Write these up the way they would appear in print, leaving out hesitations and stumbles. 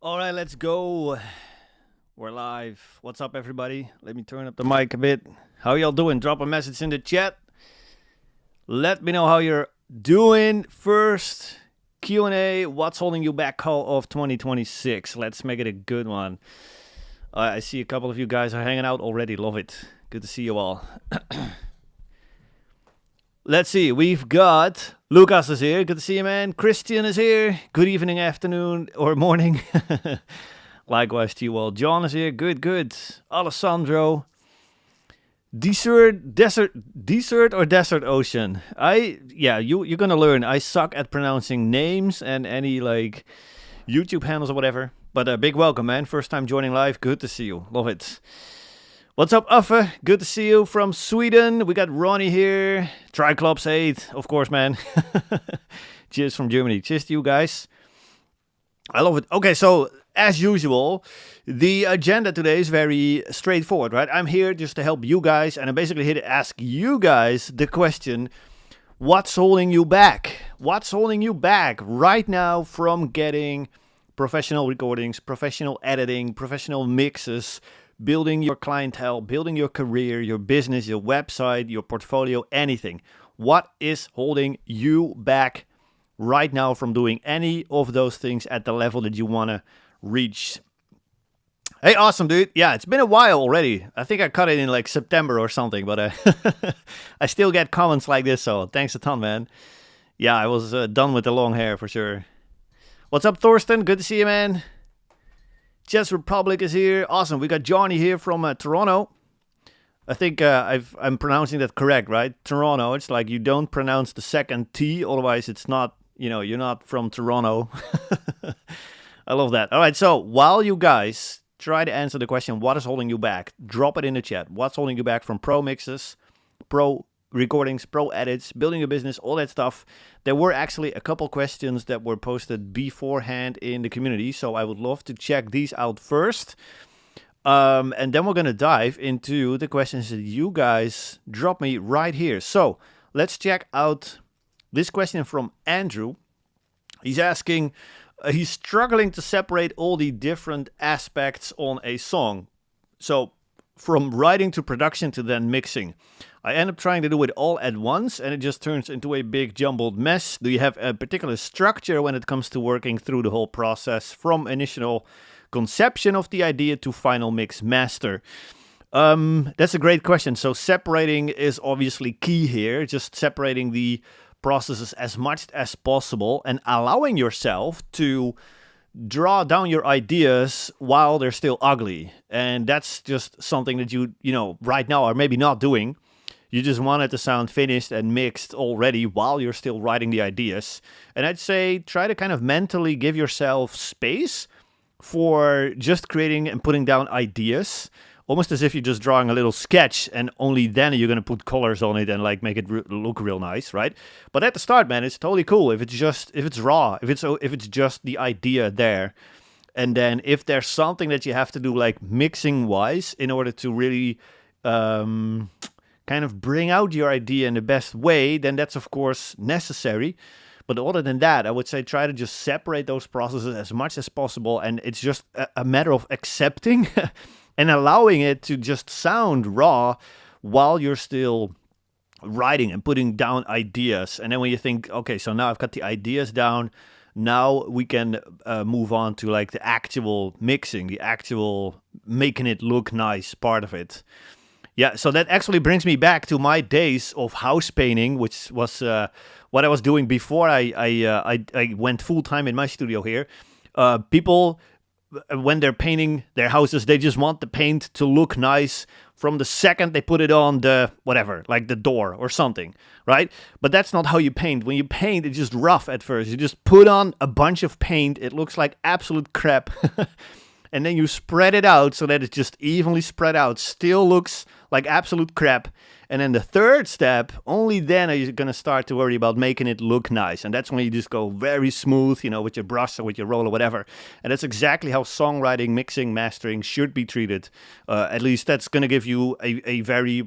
All right, let's go. We're live. What's up, everybody? Let me turn up the mic a bit. How y'all doing? Drop a message in the chat. Let me know how you're doing. First Q&A. What's holding you back? Call of 2026. Let's make it a good one. I see a couple of you guys are hanging out already. Love it. Good to see you all. Let's see. We've got Lucas is here. Good to see you, man. Christian is here. Good evening, afternoon, or morning. Likewise to you all. John is here. Good. Alessandro. Desert or desert ocean? You're gonna learn. I suck at pronouncing names and any like YouTube handles or whatever. But a big welcome, man. First time joining live. Good to see you. Love it. What's up, Uffe? Good to see you from Sweden. We got Ronnie here. Try Klop's 8, of course, man. Cheers from Germany. Cheers to you guys. I love it. Okay, so as usual, the agenda today is very straightforward, right? I'm here just to help you guys, and I'm basically here to ask you guys the question, what's holding you back? What's holding you back right now from getting professional recordings, professional editing, professional mixes, building your clientele, building your career, your business, your website, your portfolio, anything? What is holding you back right now from doing any of those things at the level that you want to reach? Hey, awesome, dude. Yeah, it's been a while already. I think I cut it in like September or something, but I still get comments like this, so thanks a ton, man. Yeah, I was done with the long hair for sure. What's up, Thorsten? Good to see you, man. Chess Republic is here. Awesome. We got Johnny here from Toronto. I think I'm pronouncing that correct, right? Toronto. It's like you don't pronounce the second T, otherwise it's not, you're not from Toronto. I love that. All right, so while you guys try to answer the question, what is holding you back? Drop it in the chat. What's holding you back from pro mixes, pro recordings, pro edits, building a business, all that stuff? There were actually a couple questions that were posted beforehand in the community, so I would love to check these out first. And then we're going to dive into the questions that you guys drop me right here. So let's check out this question from Andrew. He's asking, he's struggling to separate all the different aspects on a song. So from writing to production to then mixing. I end up trying to do it all at once and it just turns into a big jumbled mess. Do you have a particular structure when it comes to working through the whole process from initial conception of the idea to final mix master? That's a great question. So separating is obviously key here. Just separating the processes as much as possible and allowing yourself to draw down your ideas while they're still ugly. And that's just something that you right now are maybe not doing. You just want it to sound finished and mixed already while you're still writing the ideas. And I'd say try to kind of mentally give yourself space for just creating and putting down ideas, almost as if you're just drawing a little sketch and only then you're going to put colors on it and like make it look real nice, right? But at the start, man, it's totally cool if it's raw, if it's just the idea there. And then if there's something that you have to do like mixing wise in order to really kind of bring out your idea in the best way, then that's of course necessary. But other than that, I would say try to just separate those processes as much as possible. And it's just a matter of accepting and allowing it to just sound raw while you're still writing and putting down ideas. And then when you think, okay, so now I've got the ideas down, now we can move on to like the actual mixing, the actual making it look nice part of it. Yeah, so that actually brings me back to my days of house painting, which was what I was doing before I went full-time in my studio here. People, when they're painting their houses, they just want the paint to look nice from the second they put it on the, whatever, like the door or something, right? But that's not how you paint. When you paint, it's just rough at first. You just put on a bunch of paint. It looks like absolute crap. And then you spread it out so that it's just evenly spread out. Still looks like absolute crap. And then the third step, only then are you going to start to worry about making it look nice. And that's when you just go very smooth, with your brush or with your roll or whatever. And that's exactly how songwriting, mixing, mastering should be treated. At least that's going to give you a very,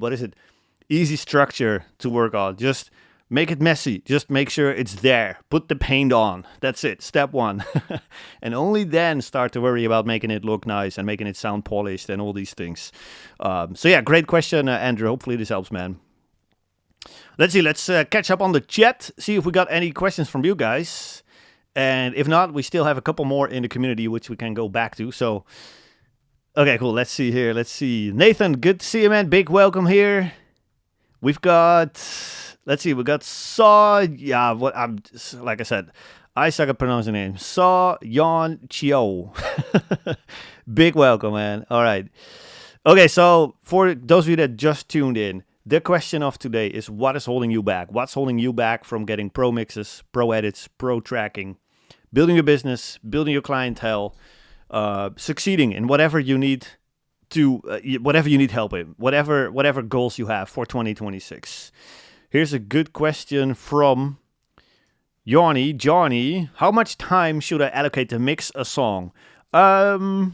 easy structure to work on. Just Make it messy. Just make sure it's there. Put the paint on. That's it. Step one. And only then start to worry about making it look nice and making it sound polished and all these things. So yeah, great question, Andrew. Hopefully this helps, man. Let's see. Let's catch up on the chat. See if we got any questions from you guys. And if not, we still have a couple more in the community which we can go back to. So, okay, cool. Let's see here. Let's see. Nathan, good to see you, man. Big welcome here. We've got... Let's see, we got Saw, yeah, like I said, I suck at pronouncing names. Saw Yon Chio. Big welcome, man. All right. Okay, so for those of you that just tuned in, the question of today is what is holding you back? What's holding you back from getting pro mixes, pro edits, pro tracking, building your business, building your clientele, succeeding in whatever you need to, whatever you need help in, whatever goals you have for 2026. Here's a good question from Johnny. How much time should I allocate to mix a song? Well,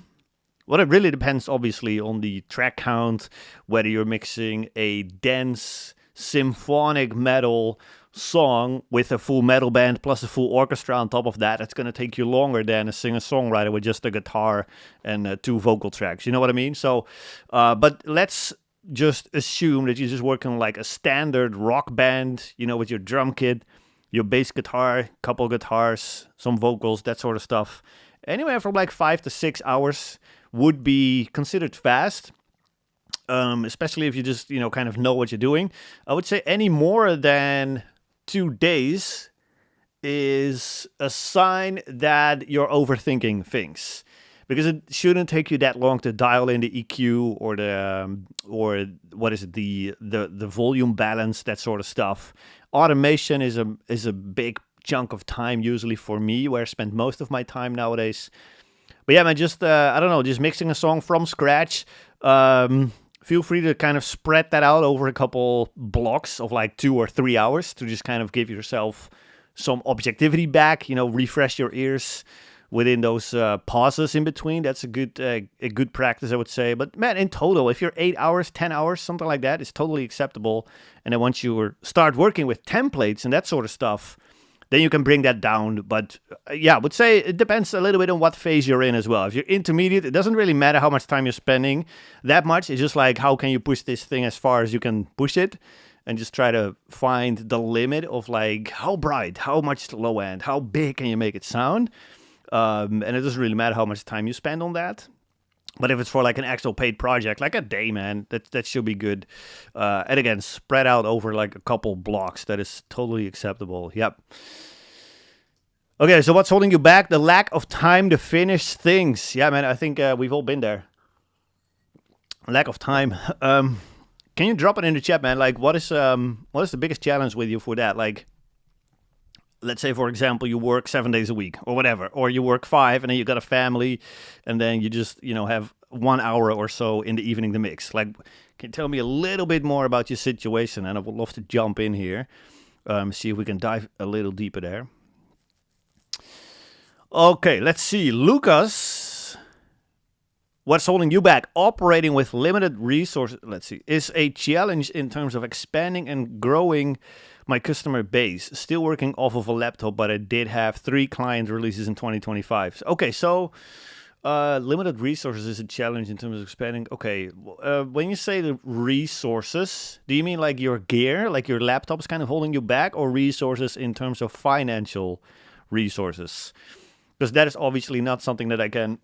it really depends, obviously, on the track count, whether you're mixing a dense symphonic metal song with a full metal band plus a full orchestra on top of that. It's going to take you longer than a singer-songwriter with just a guitar and 2 vocal tracks. You know what I mean? So, but let's just assume that you're just working like a standard rock band, you know, with your drum kit, your bass guitar, couple guitars, some vocals, that sort of stuff. Anywhere from like 5 to 6 hours would be considered fast, especially if you just, you know, kind of know what you're doing. I would say any more than 2 days is a sign that you're overthinking things. Because it shouldn't take you that long to dial in the EQ or the volume balance, that sort of stuff. Automation is a big chunk of time usually for me, where I spend most of my time nowadays. But yeah, man, just I don't know, just mixing a song from scratch. Feel free to kind of spread that out over a couple blocks of like 2 or 3 hours to just kind of give yourself some objectivity back. You know, refresh your ears within those pauses in between. That's a good practice, I would say. But man, in total, if you're 8 hours, 10 hours, something like that, it's totally acceptable. And then once you start working with templates and that sort of stuff, then you can bring that down. But yeah, I would say it depends a little bit on what phase you're in as well. If you're intermediate, it doesn't really matter how much time you're spending that much. It's just like, how can you push this thing as far as you can push it? And just try to find the limit of like, how bright, how much low end, how big can you make it sound? And it doesn't really matter how much time you spend on that. But if it's for like an actual paid project, like a day, man, that should be good. And again, spread out over like a couple blocks. That is totally acceptable. Yep. Okay, so what's holding you back? The lack of time to finish things. Yeah, man, I think we've all been there. Lack of time. Can you drop it in the chat, man? Like, what is the biggest challenge with you for that? Like, let's say, for example, you work 7 days a week or whatever, or you work 5 and then you got a family and then you just, you know, have 1 hour or so in the evening to mix. Like, can you tell me a little bit more about your situation? And I would love to jump in here, see if we can dive a little deeper there. Okay, let's see. Lucas, what's holding you back? Operating with limited resources, let's see, is a challenge in terms of expanding and growing my customer base. Still working off of a laptop, but I did have 3 client releases in 2025. Okay, so limited resources is a challenge in terms of expanding. Okay, when you say the resources, do you mean like your gear, like your laptop is kind of holding you back, or resources in terms of financial resources? Because that is obviously not something that I can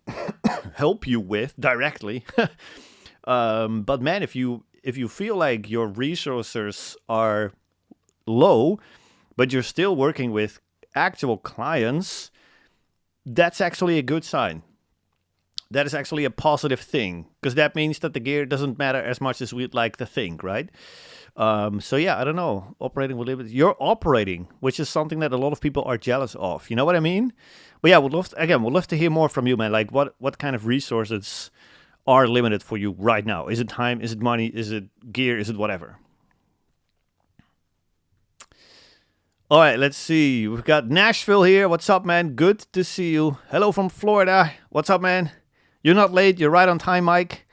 help you with directly. But man, if you feel like your resources are low, but you're still working with actual clients, that's actually a good sign. That is actually a positive thing, because that means that the gear doesn't matter as much as we'd like to think, right? So yeah, I don't know, operating with limited. You're operating, which is something that a lot of people are jealous of. You know what I mean? But yeah, we'd love to hear more from you, man. Like, what kind of resources are limited for you right now? Is it time? Is it money? Is it gear? Is it whatever? All right, let's see. We've got Nashville here. What's up, man? Good to see you. Hello from Florida. What's up, man? You're not late. You're right on time, Mike.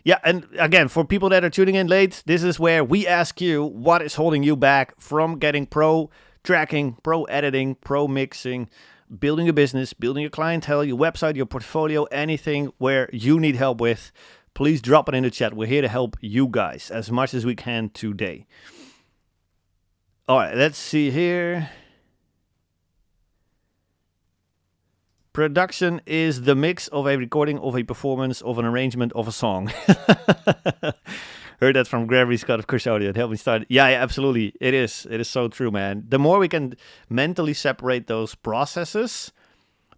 Yeah, and again, for people that are tuning in late, this is where we ask you what is holding you back from getting pro tracking, pro editing, pro mixing, building a business, building your clientele, your website, your portfolio, anything where you need help with. Please drop it in the chat. We're here to help you guys as much as we can today. All right, let's see here. Production is the mix of a recording, of a performance, of an arrangement, of a song. Heard that from Gregory Scott of Kush Audio. It helped me start. Yeah, absolutely. It is. It is so true, man. The more we can mentally separate those processes,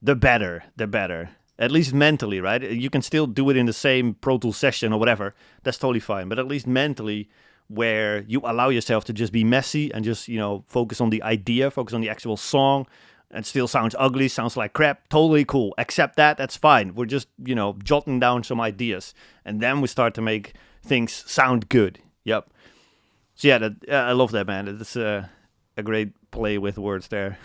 the better. The better. At least mentally, right? You can still do it in the same Pro Tools session or whatever. That's totally fine. But at least mentally, where you allow yourself to just be messy and just, focus on the idea, focus on the actual song. It still sounds ugly, sounds like crap. Totally cool. Accept that. That's fine. We're just, jotting down some ideas. And then we start to make things sound good. Yep. So yeah, I love that, man. It's a great play with words there.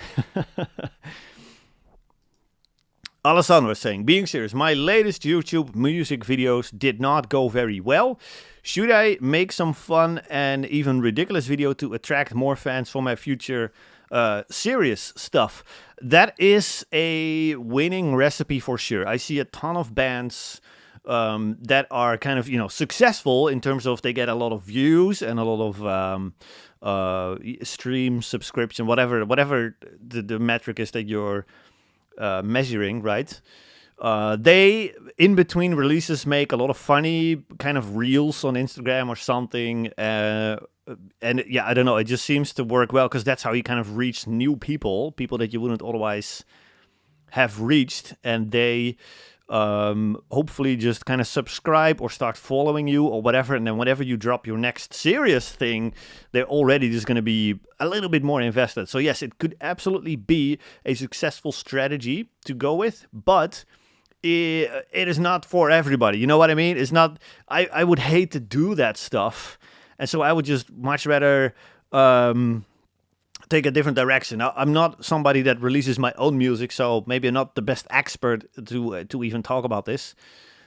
Alessandro is saying, being serious, my latest YouTube music videos did not go very well. Should I make some fun and even ridiculous video to attract more fans for my future serious stuff? That is a winning recipe for sure. I see a ton of bands that are kind of, successful in terms of they get a lot of views and a lot of stream, subscription, whatever the metric is that you're measuring, right? They, in between releases, make a lot of funny kind of reels on Instagram or something. And yeah, I don't know. It just seems to work well because that's how you kind of reach new people that you wouldn't otherwise have reached. And they hopefully just kind of subscribe or start following you or whatever. And then whenever you drop your next serious thing, they're already just going to be a little bit more invested. So yes, it could absolutely be a successful strategy to go with, but it is not for everybody. You know what I mean? It's not, I would hate to do that stuff. And so I would just much rather take a different direction. Now, I'm not somebody that releases my own music, so maybe I'm not the best expert to even talk about this.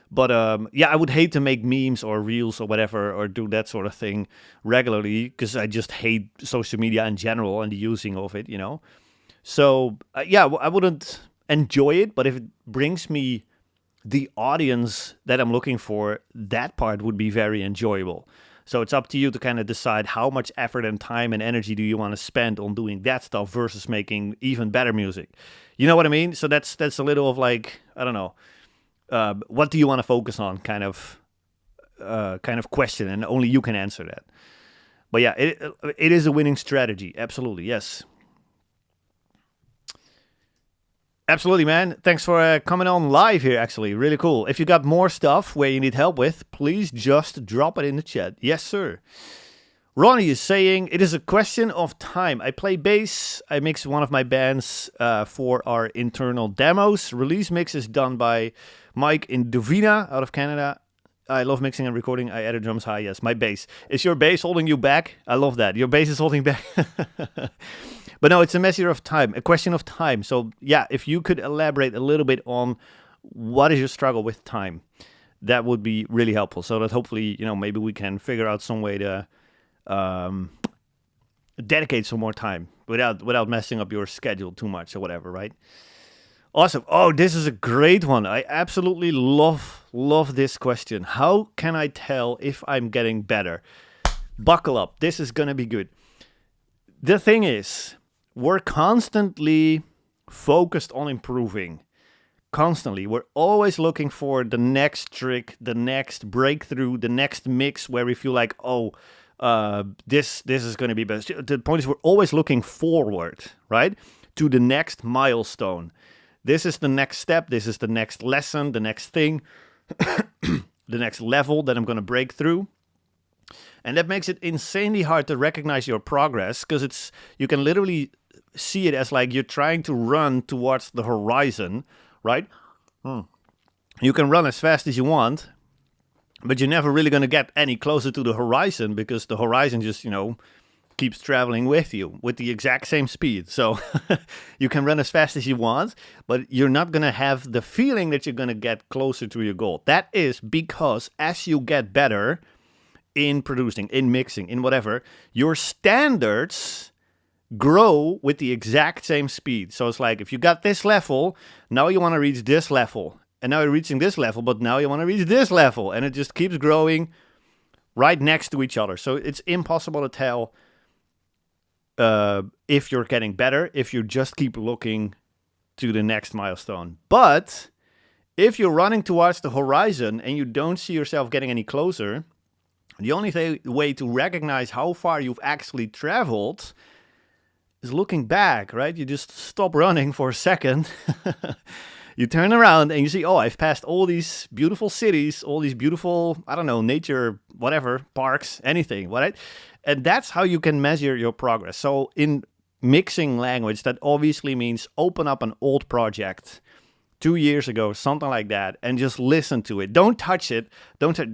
But yeah, I would hate to make memes or reels or whatever, or do that sort of thing regularly, because I just hate social media in general and the using of it, So yeah, I wouldn't enjoy it, but if it brings me the audience that I'm looking for, that part would be very enjoyable. So it's up to you to kind of decide how much effort and time and energy do you want to spend on doing that stuff versus making even better music. You know what I mean? So that's a little of like, I don't know, what do you want to focus on kind of question, and only you can answer that. But yeah, it is a winning strategy. Absolutely, yes. Absolutely, man. Thanks for coming on live here, actually. Really cool. If you got more stuff where you need help with, please just drop it in the chat. Yes, sir. Ronnie is saying, it is a question of time. I play bass. I mix one of my bands for our internal demos. Release mix is done by Mike in Duvina out of Canada. I love mixing and recording. I edit drums high. Yes, my bass. Is your bass holding you back? I love that. Your bass is holding back. But no, it's a measure of time, a question of time. So yeah, if you could elaborate a little bit on what is your struggle with time, that would be really helpful. So that hopefully, maybe we can figure out some way to dedicate some more time without messing up your schedule too much or whatever, right? Awesome. Oh, this is a great one. I absolutely love this question. How can I tell if I'm getting better? Buckle up. This is going to be good. The thing is, we're constantly focused on improving. Constantly. We're always looking for the next trick, the next breakthrough, the next mix where we feel like, this is going to be best. The point is, we're always looking forward, right, to the next milestone. This is the next step. This is the next lesson, the next thing, the next level that I'm going to break through. And that makes it insanely hard to recognize your progress, because you can literally see it as like you're trying to run towards the horizon, right? You can run as fast as you want, but you're never really going to get any closer to the horizon, because the horizon just, keeps traveling with you with the exact same speed. So you can run as fast as you want, but you're not going to have the feeling that you're going to get closer to your goal. That is because as you get better in producing, in mixing, in whatever, your standards grow with the exact same speed. So it's like if you got this level, now you want to reach this level. And now you're reaching this level, but now you want to reach this level. And it just keeps growing right next to each other. So it's impossible to tell if you're getting better if you just keep looking to the next milestone. But if you're running towards the horizon and you don't see yourself getting any closer, the only way to recognize how far you've actually traveled is looking back, right? You just stop running for a second. You turn around and you see, oh, I've passed all these beautiful cities, all these beautiful, I don't know, nature, whatever, parks, anything, right? And that's how you can measure your progress. So in mixing language, that obviously means open up an old project 2 years ago, something like that, and just listen to it. Don't touch it.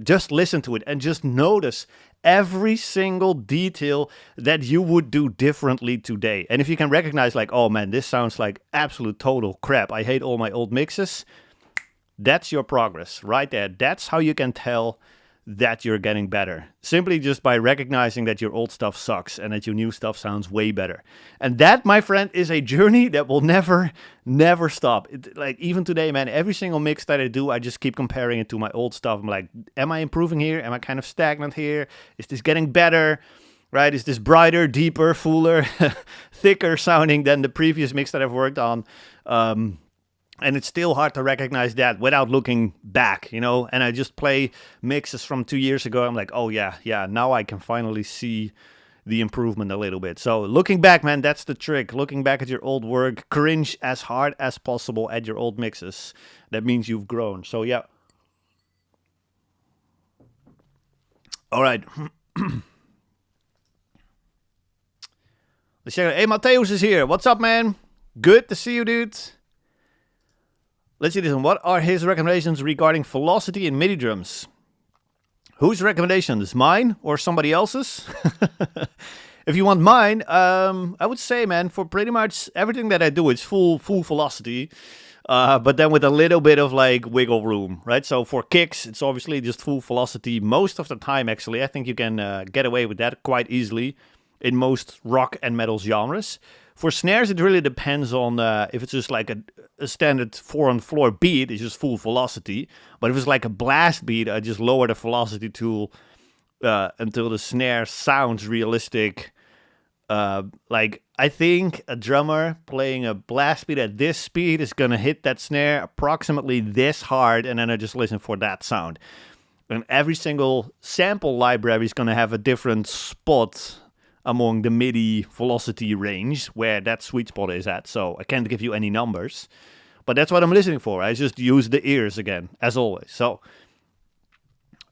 Just listen to it and just notice every single detail that you would do differently today. And if you can recognize like, oh man, this sounds like absolute total crap. I hate all my old mixes. That's your progress right there. That's how you can tell that you're getting better. Simply just by recognizing that your old stuff sucks and that your new stuff sounds way better. And that, my friend, is a journey that will never stop. Like even today, man, every single mix that I do, I just keep comparing it to my old stuff. I'm like, am I improving here? Am I kind of stagnant here? Is this getting better? Right? Is this brighter, deeper, fuller, thicker sounding than the previous mix that I've worked on? And it's still hard to recognize that without looking back, you know? And I just play mixes from 2 years ago. I'm like, oh yeah, now I can finally see the improvement a little bit. So looking back, man, that's the trick. Looking back at your old work, cringe as hard as possible at your old mixes. That means you've grown. So yeah. All right. Let's check. Hey, Matthäus is here. What's up, man? Good to see you, dude. Let's see this one. What are his recommendations regarding velocity in MIDI drums? Whose recommendations? Mine or somebody else's? If you want mine, I would say, man, for pretty much everything that I do, it's full velocity, but then with a little bit of like wiggle room, right? So for kicks, it's obviously just full velocity most of the time, actually. I think you can get away with that quite easily in most rock and metal genres. For snares, it really depends on if it's just like a standard 4-on-floor beat, it's just full velocity. But if it's like a blast beat, I just lower the velocity tool until the snare sounds realistic. Like, I think a drummer playing a blast beat at this speed is going to hit that snare approximately this hard, and then I just listen for that sound. And every single sample library is going to have a different spot among the MIDI velocity range where that sweet spot is at. So I can't give you any numbers, but that's what I'm listening for. I just use the ears again, as always. So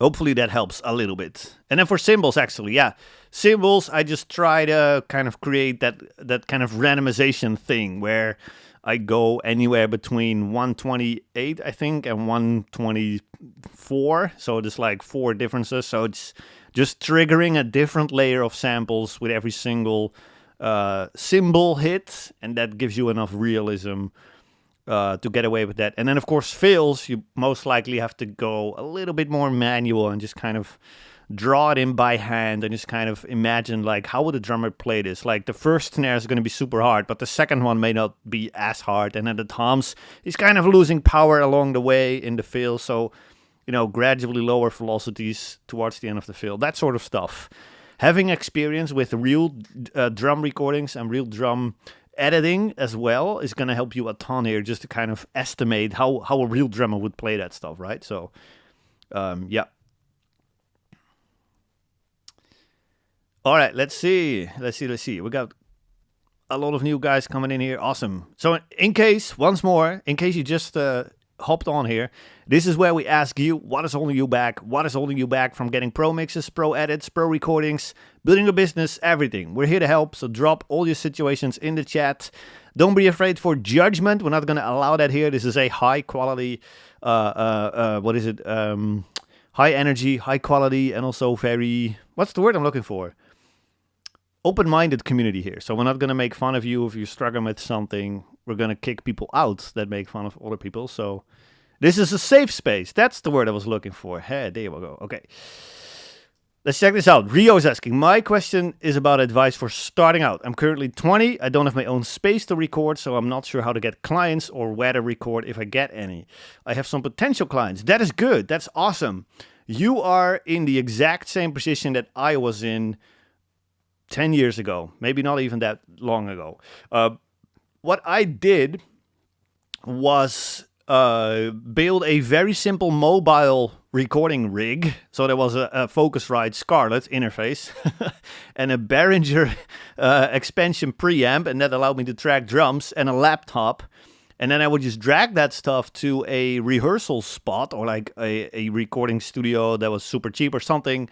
hopefully that helps a little bit. And then for cymbals, actually, yeah. Cymbals, I just try to kind of create that kind of randomization thing where I go anywhere between 128, I think, and 124. So there's like 4 differences. So it's just triggering a different layer of samples with every single cymbal hit, and that gives you enough realism to get away with that. And then, of course, fills, you most likely have to go a little bit more manual and just kind of draw it in by hand and just kind of imagine, like, how would a drummer play this? Like, the first snare is going to be super hard, but the second one may not be as hard. And then the toms is kind of losing power along the way in the fill, so you know, gradually lower velocities towards the end of the fill, that sort of stuff. Having experience with real drum recordings and real drum editing as well is going to help you a ton here, just to kind of estimate how a real drummer would play that stuff, right? So, yeah. All right, let's see. We got a lot of new guys coming in here. Awesome. So in case you just hopped on here, this is where we ask you, what is holding you back? What is holding you back from getting pro mixes, pro edits, pro recordings, building a business, everything? We're here to help, so drop all your situations in the chat. Don't be afraid for judgment. We're not going to allow that here. This is a high quality, high energy, high quality, and also very, what's the word I'm looking for? open-minded community here. So we're not going to make fun of you if you're struggling with something. We're going to kick people out that make fun of other people. So this is a safe space. That's the word I was looking for. Hey, there we go. Okay. Let's check this out. Rio is asking, my question is about advice for starting out. I'm currently 20. I don't have my own space to record, so I'm not sure how to get clients or where to record if I get any. I have some potential clients. That is good. That's awesome. You are in the exact same position that I was in 10 years ago, maybe not even that long ago. What I did was build a very simple mobile recording rig. So there was a Focusrite Scarlett interface and a Behringer expansion preamp, and that allowed me to track drums, and a laptop. And then I would just drag that stuff to a rehearsal spot or like a recording studio that was super cheap or something.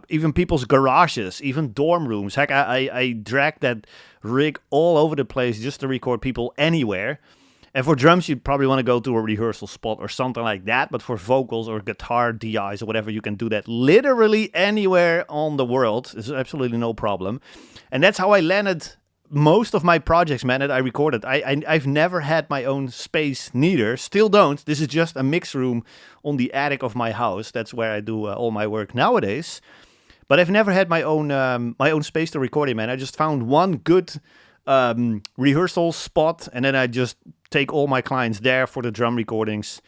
Even people's garages, even dorm rooms. Heck, I dragged that rig all over the place just to record people anywhere. And for drums, you'd probably want to go to a rehearsal spot or something like that. But for vocals or guitar DIs or whatever, you can do that literally anywhere on the world. There's absolutely no problem. And that's how I landed most of my projects, man, that I recorded. I've never had my own space, neither. Still don't. This is just a mix room on the attic of my house. That's where I do all my work nowadays. But I've never had my own space to record in, man. I just found one good rehearsal spot, and then I just take all my clients there for the drum recordings.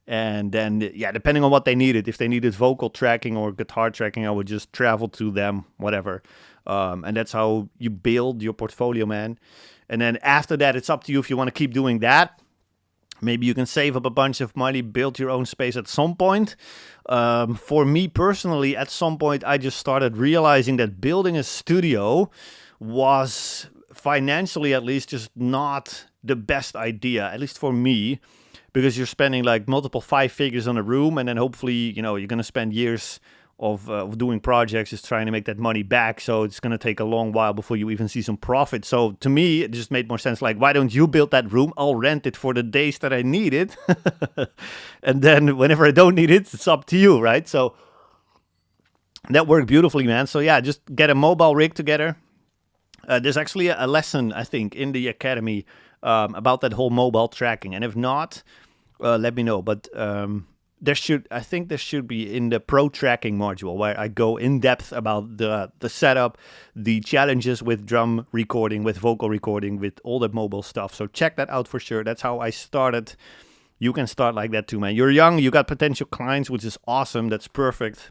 And then, yeah, depending on what they needed, if they needed vocal tracking or guitar tracking, I would just travel to them, whatever. And that's how you build your portfolio, man. And then after that, it's up to you if you want to keep doing that. Maybe you can save up a bunch of money, build your own space at some point. For me personally, at some point, I just started realizing that building a studio was financially, at least, just not the best idea, at least for me, because you're spending like multiple 5 figures on a room, and then hopefully, you know, you're going to spend years of doing projects, just trying to make that money back. So it's going to take a long while before you even see some profit. So to me, it just made more sense. Like, why don't you build that room? I'll rent it for the days that I need it. And then whenever I don't need it, it's up to you, right? So that worked beautifully, man. So yeah, just get a mobile rig together. There's actually a lesson, I think, in the academy about that whole mobile tracking. And if not, let me know. But there should be in the pro tracking module where I go in depth about the setup, the challenges with drum recording, with vocal recording, with all that mobile stuff. So check that out for sure. That's how I started. You can start like that too, man. You're young, you got potential clients, which is awesome. That's perfect.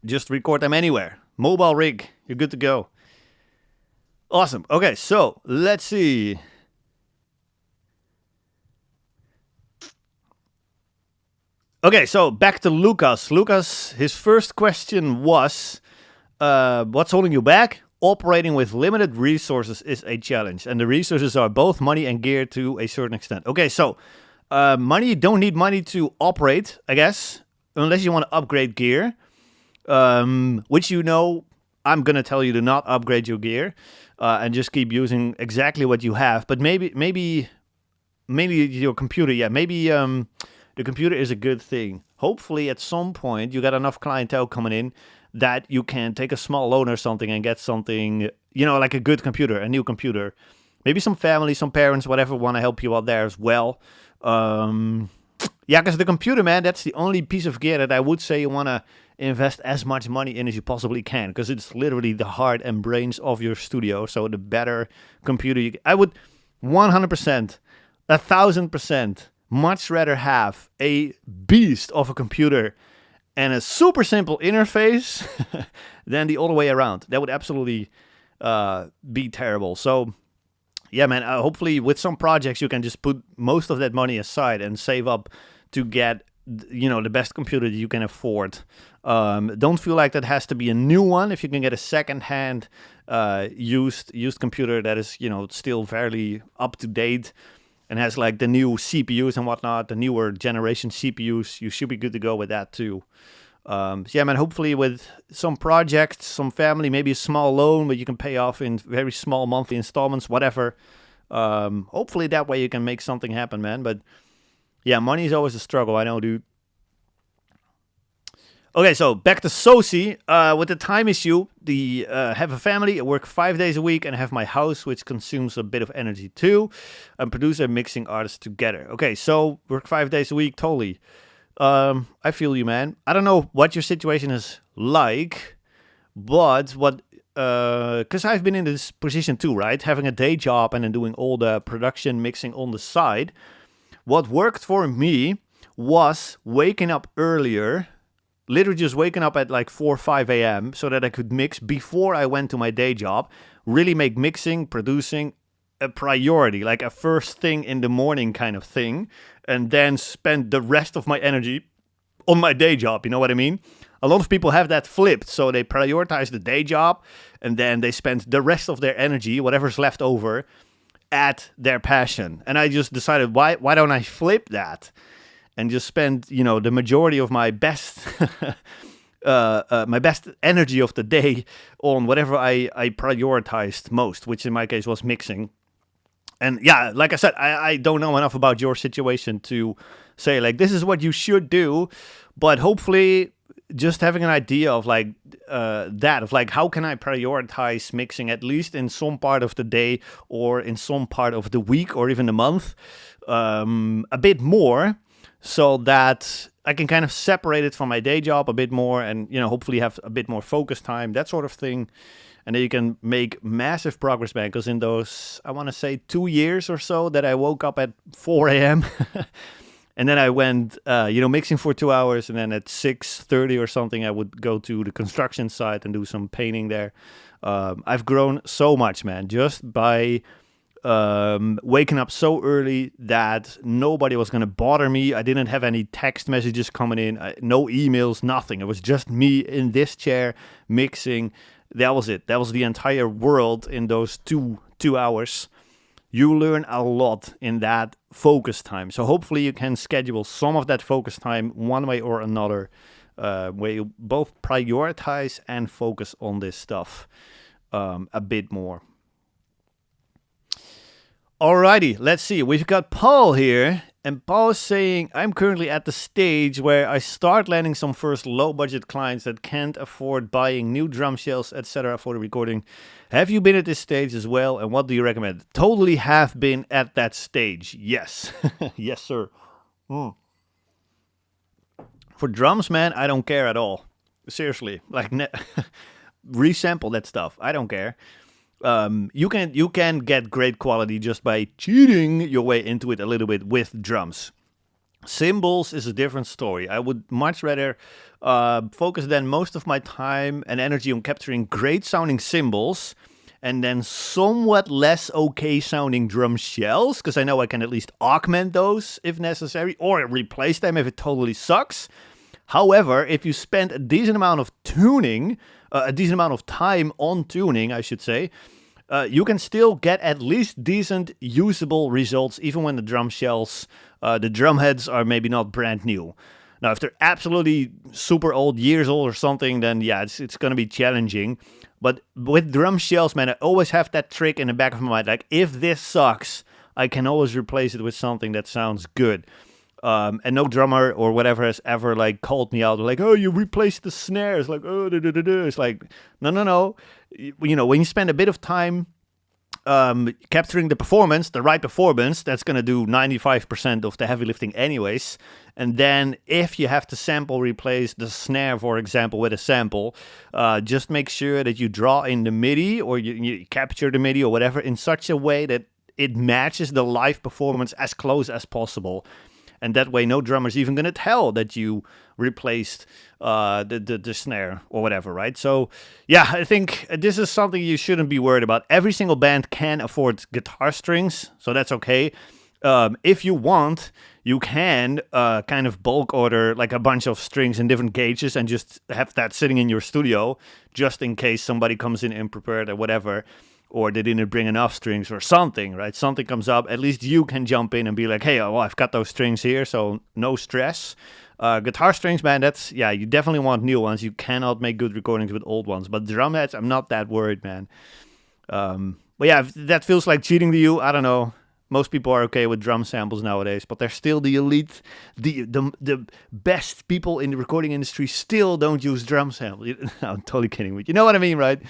Just record them anywhere. Mobile rig, you're good to go. Awesome. Okay, so let's see. Okay, so back to Lucas. Lucas, his first question was, what's holding you back? Operating with limited resources is a challenge. And the resources are both money and gear to a certain extent. Okay, so money, you don't need money to operate, I guess, unless you want to upgrade gear. Which, you know, I'm going to tell you to not upgrade your gear and just keep using exactly what you have. But maybe your computer, yeah, maybe the computer is a good thing. Hopefully at some point you got enough clientele coming in that you can take a small loan or something and get something, you know, like a good computer, a new computer. Maybe some family, some parents, whatever, want to help you out there as well. Yeah, because the computer, man, that's the only piece of gear that I would say you want to invest as much money in as you possibly can, because it's literally the heart and brains of your studio. So the better computer I would 100%, 1,000% much rather have a beast of a computer and a super simple interface than the other way around. That would absolutely be terrible. So yeah, man, hopefully with some projects you can just put most of that money aside and save up to get, you know, the best computer that you can afford. Don't feel like that has to be a new one. If you can get a second-hand used computer that is, you know, still fairly up to date and has like the new CPUs and whatnot, the newer generation CPUs, you should be good to go with that too. So yeah, man, hopefully with some projects, some family, maybe a small loan, but you can pay off in very small monthly installments, whatever. Hopefully that way you can make something happen, man. But yeah, money is always a struggle, I know, dude. Okay, so back to Soci. With the time issue, the have a family, I work 5 days a week, and I have my house, which consumes a bit of energy too. And producer and mixing artists together. Okay, so work 5 days a week, totally. I feel you, man. I don't know what your situation is like, but because I've been in this position too, right? Having a day job and then doing all the production mixing on the side. What worked for me was waking up earlier, literally just waking up at like 4 or 5 a.m. so that I could mix before I went to my day job, really make mixing, producing a priority, like a first thing in the morning kind of thing, and then spend the rest of my energy on my day job. You know what I mean? A lot of people have that flipped, so they prioritize the day job and then they spend the rest of their energy, whatever's left over, at their passion. And I just decided, why don't I flip that and just spend, the majority of my best my best energy of the day on whatever I prioritized most, which in my case was mixing. And yeah, like I said, I don't know enough about your situation to say like this is what you should do, but hopefully just having an idea of like how can I prioritize mixing at least in some part of the day or in some part of the week or even the month a bit more, so that I can kind of separate it from my day job a bit more and hopefully have a bit more focus time, that sort of thing. And then you can make massive progress, man, because in those, I want to say 2 years or so that I woke up at 4 a.m. And then I went, mixing for 2 hours. And then at 6:30 or something, I would go to the construction site and do some painting there. I've grown so much, man, just by waking up so early that nobody was going to bother me. I didn't have any text messages coming in, no emails, nothing. It was just me in this chair mixing. That was it. That was the entire world in those two hours. You learn a lot in that focus time. So hopefully you can schedule some of that focus time one way or another, where you both prioritize and focus on this stuff a bit more. Alrighty, let's see. We've got Paul here, and Paul is saying, I'm currently at the stage where I start landing some first low-budget clients that can't afford buying new drum shells, etc. for the recording. Have you been at this stage as well, and what do you recommend? Totally have been at that stage, yes. Yes, sir. For drums, man, I don't care at all. Seriously, like, resample that stuff. I don't care. You can get great quality just by cheating your way into it a little bit with drums. Cymbals is a different story. I would much rather focus then most of my time and energy on capturing great sounding cymbals and then somewhat less okay sounding drum shells, because I know I can at least augment those if necessary or replace them if it totally sucks. However, if you spend a decent amount of tuning, a decent amount of time on tuning, I should say, you can still get at least decent usable results even when the drum shells, the drum heads are maybe not brand new. Now, if they're absolutely super old, years old or something, then yeah, it's going to be challenging. But with drum shells, man, I always have that trick in the back of my mind. Like, if this sucks, I can always replace it with something that sounds good. And no drummer or whatever has ever like called me out like, oh, you replaced the snares, like, oh, it's like, no. When you spend a bit of time capturing the performance, the right performance, that's going to do 95% of the heavy lifting anyways. And then if you have to sample replace the snare, for example, with a sample, just make sure that you draw in the MIDI or you capture the MIDI or whatever in such a way that it matches the live performance as close as possible. And that way, no drummer's even going to tell that you replaced the snare or whatever, right? So, yeah, I think this is something you shouldn't be worried about. Every single band can afford guitar strings, so that's okay. If you want, you can kind of bulk order like a bunch of strings in different gauges and just have that sitting in your studio just in case somebody comes in unprepared or whatever. Or they didn't bring enough strings or something, right? Something comes up, at least you can jump in and be like, hey, well, I've got those strings here, so no stress. Guitar strings, man, you definitely want new ones. You cannot make good recordings with old ones. But drum heads, I'm not that worried, man. But yeah, if that feels like cheating to you, I don't know. Most people are okay with drum samples nowadays, but they're still the elite, the best people in the recording industry still don't use drum samples. I'm totally kidding, but you know what I mean, right?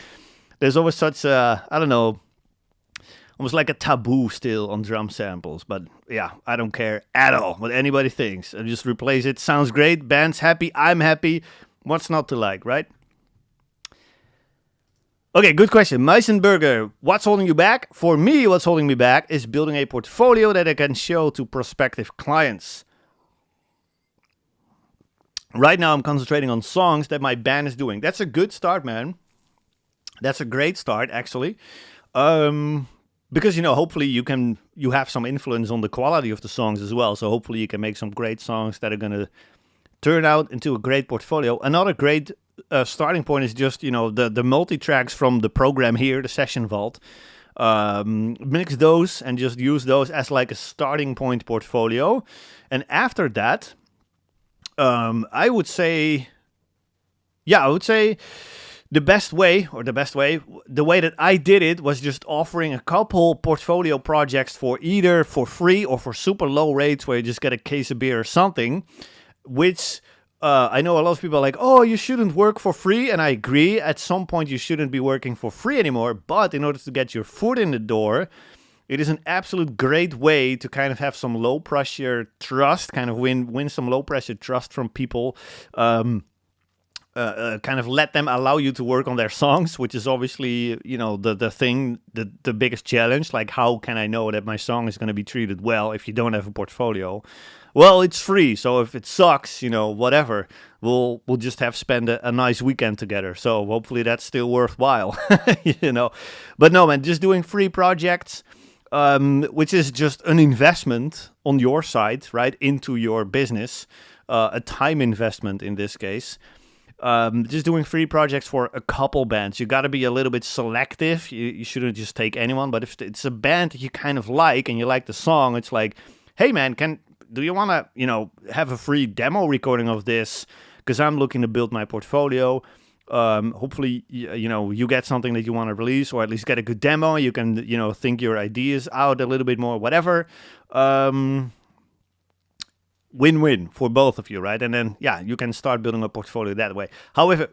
There's always such I don't know, almost like a taboo still on drum samples. But yeah, I don't care at all what anybody thinks. I just replace it. Sounds great. Band's happy. I'm happy. What's not to like, right? Okay, good question. Meisenberger, what's holding you back? For me, what's holding me back is building a portfolio that I can show to prospective clients. Right now, I'm concentrating on songs that my band is doing. That's a good start, man. That's a great start, actually. Because, hopefully you have some influence on the quality of the songs as well. So hopefully you can make some great songs that are going to turn out into a great portfolio. Another great starting point is just, the multi-tracks from the program here, the Session Vault. Mix those and just use those as like a starting point portfolio. And after that, I would say the way that I did it was just offering a couple portfolio projects for either for free or for super low rates where you just get a case of beer or something, which I know a lot of people are like, oh, you shouldn't work for free. And I agree. At some point, you shouldn't be working for free anymore. But in order to get your foot in the door, it is an absolute great way to kind of have some low pressure trust, kind of win some low pressure trust from people. Kind of let them allow you to work on their songs, which is obviously, the biggest challenge. Like, how can I know that my song is going to be treated well if you don't have a portfolio? Well, it's free, so if it sucks, whatever, we'll just have spend a nice weekend together. So hopefully that's still worthwhile, But no, man, just doing free projects, which is just an investment on your side, right, into your business, a time investment in this case. Just doing free projects for a couple bands. You got to be a little bit selective. You shouldn't just take anyone. But if it's a band that you kind of like and you like the song, it's like, hey man, do you want to have a free demo recording of this? Because I'm looking to build my portfolio. Hopefully you get something that you want to release, or at least get a good demo. You can think your ideas out a little bit more, whatever. Win-win for both of you, right? And then, you can start building a portfolio that way. However,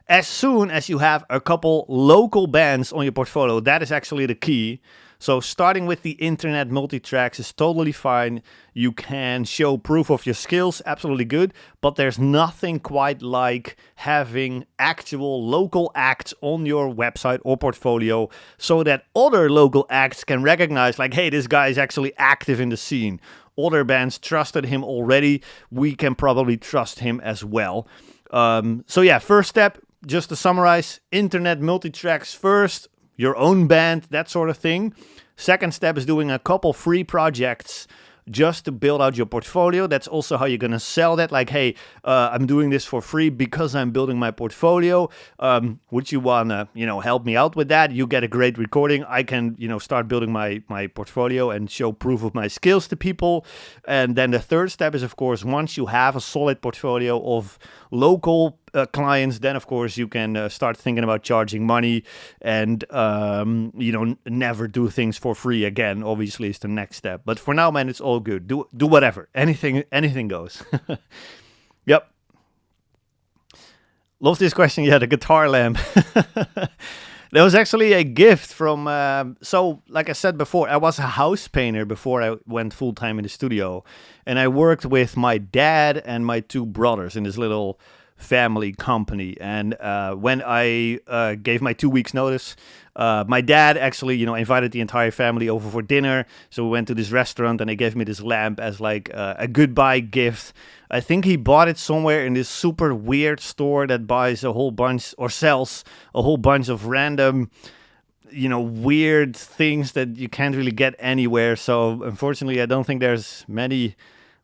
as soon as you have a couple local bands on your portfolio, that is actually the key. So starting with the internet multi-tracks is totally fine. You can show proof of your skills, absolutely good. But there's nothing quite like having actual local acts on your website or portfolio so that other local acts can recognize, like, hey, this guy is actually active in the scene. Other bands trusted him already. We can probably trust him as well. First step, just to summarize, internet multi-tracks first, your own band, that sort of thing. Second step is doing a couple free projects just to build out your portfolio. That's also how you're going to sell that. Like, hey, I'm doing this for free because I'm building my portfolio. Would you want to, help me out with that? You get a great recording. I can, start building my portfolio and show proof of my skills to people. And then the third step is, of course, once you have a solid portfolio of local clients, then of course you can start thinking about charging money and never do things for free again. Obviously, is the next step. But for now, man, it's all good. Do whatever. Anything goes. Yep. Love this question. Yeah, the guitar lamp. That was actually a gift from, like I said before, I was a house painter before I went full-time in the studio. And I worked with my dad and my two brothers in this little family company. And when I gave my 2 weeks notice, my dad actually, invited the entire family over for dinner. So we went to this restaurant and they gave me this lamp as like a goodbye gift. I think he bought it somewhere in this super weird store that buys a whole bunch or sells a whole bunch of random, weird things that you can't really get anywhere. So unfortunately, I don't think there's many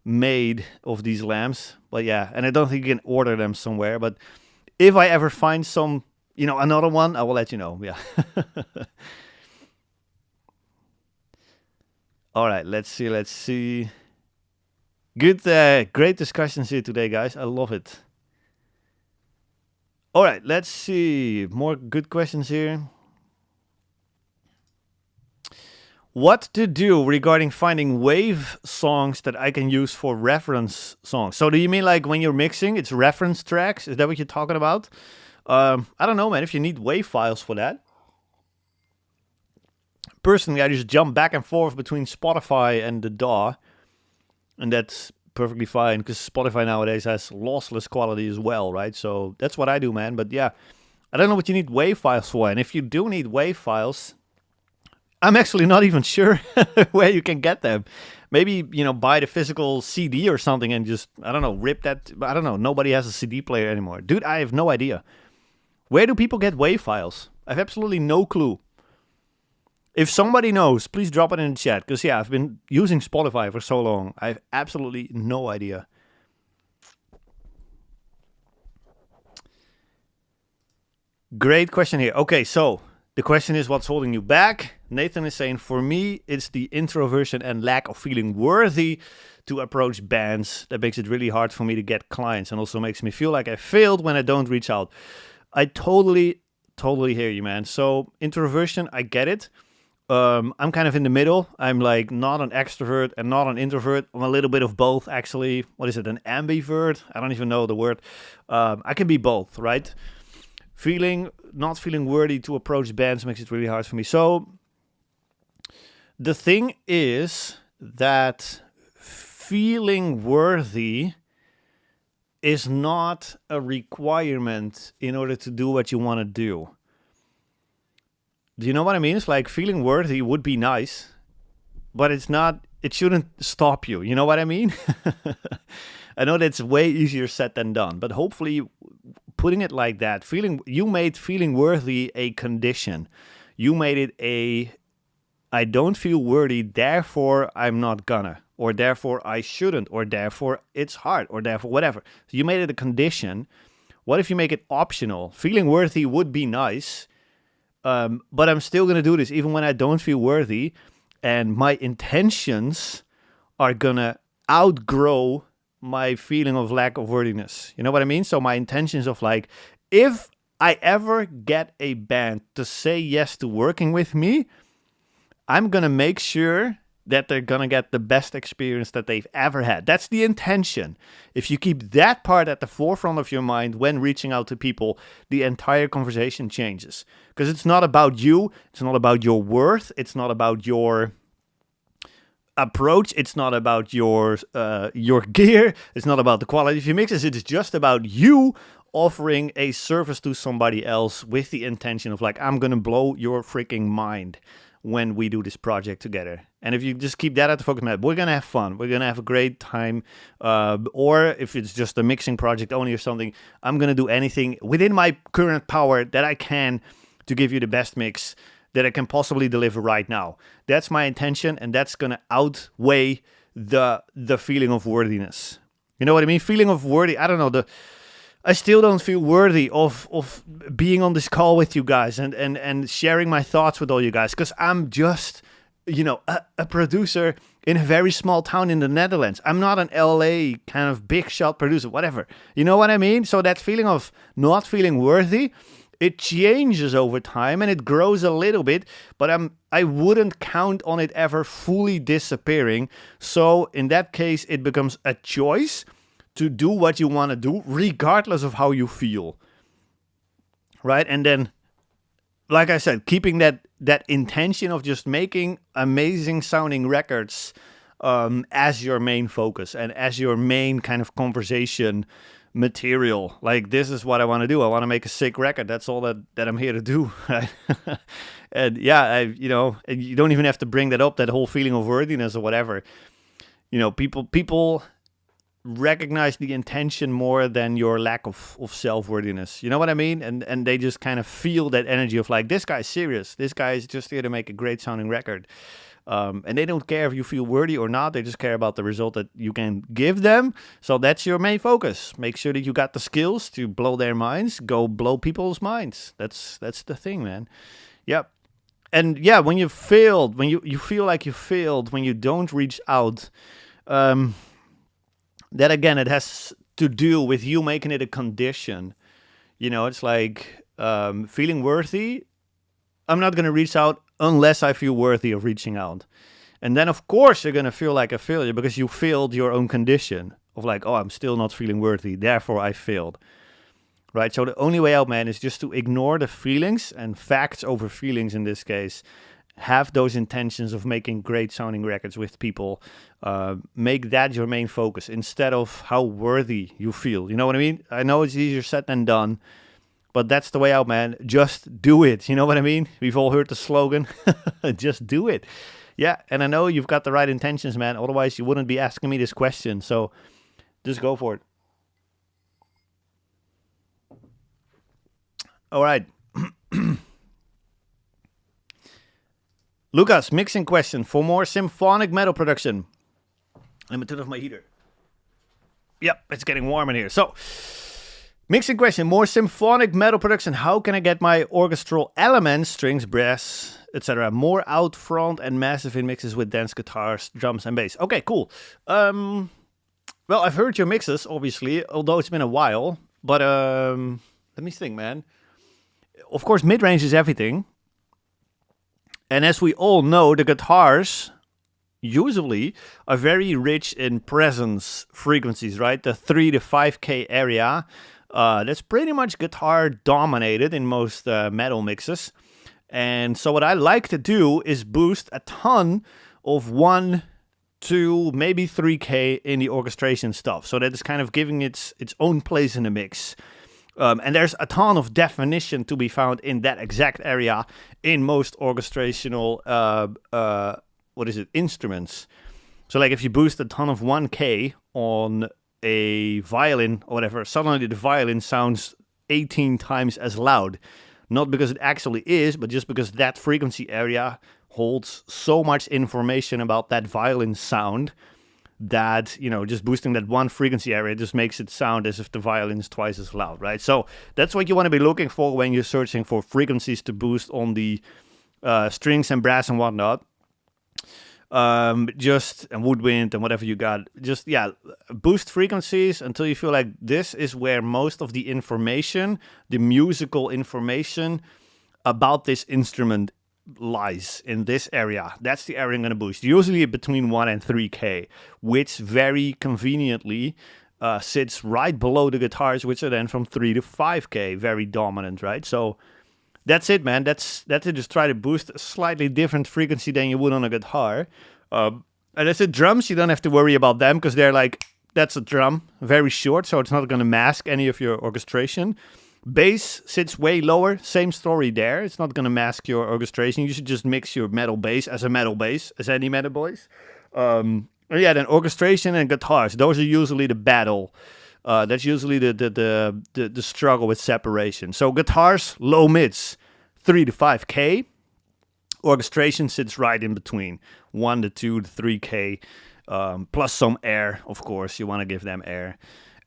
made of these lamps. But yeah, and I don't think you can order them somewhere. But if I ever find some, another one, I will let you know. Yeah. All right, let's see. Good, great discussions here today, guys. I love it. All right, let's see. More good questions here. What to do regarding finding wave songs that I can use for reference songs? So do you mean like when you're mixing, it's reference tracks? Is that what you're talking about? I don't know, man. If you need wave files for that, personally, I just jump back and forth between Spotify and the DAW, and that's perfectly fine because Spotify nowadays has lossless quality as well, right? So that's what I do, man. But yeah, I don't know what you need wave files for, and if you do need wave files, I'm actually not even sure where you can get them. Maybe, buy the physical CD or something and just, I don't know, rip that. I don't know. Nobody has a CD player anymore. Dude, I have no idea. Where do people get WAV files? I have absolutely no clue. If somebody knows, please drop it in the chat. Because, yeah, I've been using Spotify for so long. I have absolutely no idea. Great question here. Okay, so the question is, what's holding you back? Nathan is saying, for me, it's the introversion and lack of feeling worthy to approach bands. That makes it really hard for me to get clients and also makes me feel like I failed when I don't reach out. I totally hear you, man. So introversion, I get it. I'm kind of in the middle. I'm like not an extrovert and not an introvert. I'm a little bit of both, actually. What is it, an ambivert? I don't even know the word. I can be both, right? Not feeling worthy to approach bands makes it really hard for me. So the thing is that feeling worthy is not a requirement in order to do what you want to do. Do you know what I mean? It's like feeling worthy would be nice, but it shouldn't stop you. You know what I mean? I know that's way easier said than done, but hopefully putting it like that, you made feeling worthy a condition. You made it I don't feel worthy, therefore I'm not gonna, or therefore I shouldn't, or therefore it's hard, or therefore whatever. So you made it a condition. What if you make it optional? Feeling worthy would be nice, but I'm still gonna do this even when I don't feel worthy, and my intentions are gonna outgrow my feeling of lack of worthiness. You know what I mean? So my intentions of like, if I ever get a band to say yes to working with me, I'm going to make sure that they're going to get the best experience that they've ever had. That's the intention. If you keep that part at the forefront of your mind when reaching out to people, the entire conversation changes. Because it's not about you. It's not about your worth. It's not about your approach. It's not about your gear. It's not about the quality of your mixes. It's just about you offering a service to somebody else with the intention of like, I'm going to blow your freaking mind when we do this project together. And if you just keep that at the focus map, we're going to have fun. We're going to have a great time. Or if it's just a mixing project only or something, I'm going to do anything within my current power that I can to give you the best mix that I can possibly deliver right now. That's my intention, and that's going to outweigh the feeling of worthiness. You know what I mean? Feeling of worthy, I don't know, I still don't feel worthy of being on this call with you guys and sharing my thoughts with all you guys, because I'm just, a producer in a very small town in the Netherlands. I'm not an LA kind of big shot producer, whatever. You know what I mean? So that feeling of not feeling worthy, it changes over time and it grows a little bit, but I wouldn't count on it ever fully disappearing. So in that case, it becomes a choice to do what you want to do, regardless of how you feel. Right? And then, like I said, keeping that intention of just making amazing sounding records as your main focus and as your main kind of conversation material. Like, this is what I want to do. I want to make a sick record. That's all that I'm here to do. And yeah, you don't even have to bring that up, that whole feeling of worthiness or whatever. People recognize the intention more than your lack of self-worthiness. You know what I mean? And they just kind of feel that energy of like, this guy's serious. This guy is just here to make a great sounding record. And they don't care if you feel worthy or not. They just care about the result that you can give them. So that's your main focus. Make sure that you got the skills to blow their minds. Go blow people's minds. That's the thing, man. Yep. And yeah, when you failed, when you feel like you failed, when you don't reach out, that again, it has to do with you making it a condition. It's like feeling worthy. I'm not going to reach out unless I feel worthy of reaching out. And then, of course, you're going to feel like a failure because you failed your own condition of like, oh, I'm still not feeling worthy, therefore I failed. Right? So the only way out, man, is just to ignore the feelings and facts over feelings in this case. Have those intentions of making great sounding records with people. Make that your main focus instead of how worthy you feel. You know what I mean? I know it's easier said than done, but that's the way out, man. Just do it. You know what I mean? We've all heard the slogan, just do it. Yeah, and I know you've got the right intentions, man. Otherwise, you wouldn't be asking me this question. So just go for it. All right. Lucas, mixing question for more symphonic metal production. Let me turn off my heater. Yep, it's getting warm in here. So, mixing question, more symphonic metal production. How can I get my orchestral elements, strings, brass, etc., more out front and massive in mixes with dance guitars, drums, and bass? Okay, cool. Well, I've heard your mixes, obviously, although it's been a while. But let me think, man. Of course, mid-range is everything. And as we all know, the guitars usually are very rich in presence frequencies, right? The 3 to 5K area, that's pretty much guitar dominated in most metal mixes. And so what I like to do is boost a ton of 1, 2, maybe 3K in the orchestration stuff. So that is kind of giving its own place in the mix. And there's a ton of definition to be found in that exact area in most orchestrational, instruments. So like if you boost a ton of 1K on a violin or whatever, suddenly the violin sounds 18 times as loud. Not because it actually is, but just because that frequency area holds so much information about that violin sound that, just boosting that one frequency area just makes it sound as if the violin is twice as loud, right? So that's what you want to be looking for when you're searching for frequencies to boost on the strings and brass and whatnot. And woodwind and whatever you got. Boost frequencies until you feel like this is where most of the information, the musical information about this instrument lies, in this area. That's the area I'm going to boost. Usually between 1 and 3K, which very conveniently sits right below the guitars, which are then from 3 to 5K, very dominant, right? So that's it, man. That's it. Just try to boost a slightly different frequency than you would on a guitar. And as it drums, you don't have to worry about them because they're like, that's a drum, very short, so it's not going to mask any of your orchestration. Bass sits way lower, same story there. It's not going to mask your orchestration. You should just mix your metal bass as a metal bass, as any metal bass. Then orchestration and guitars, those are usually the battle. That's usually the struggle with separation. So guitars, low mids, 3 to 5K. Orchestration sits right in between, 1 to 2 to 3K, plus some air, of course. You want to give them air.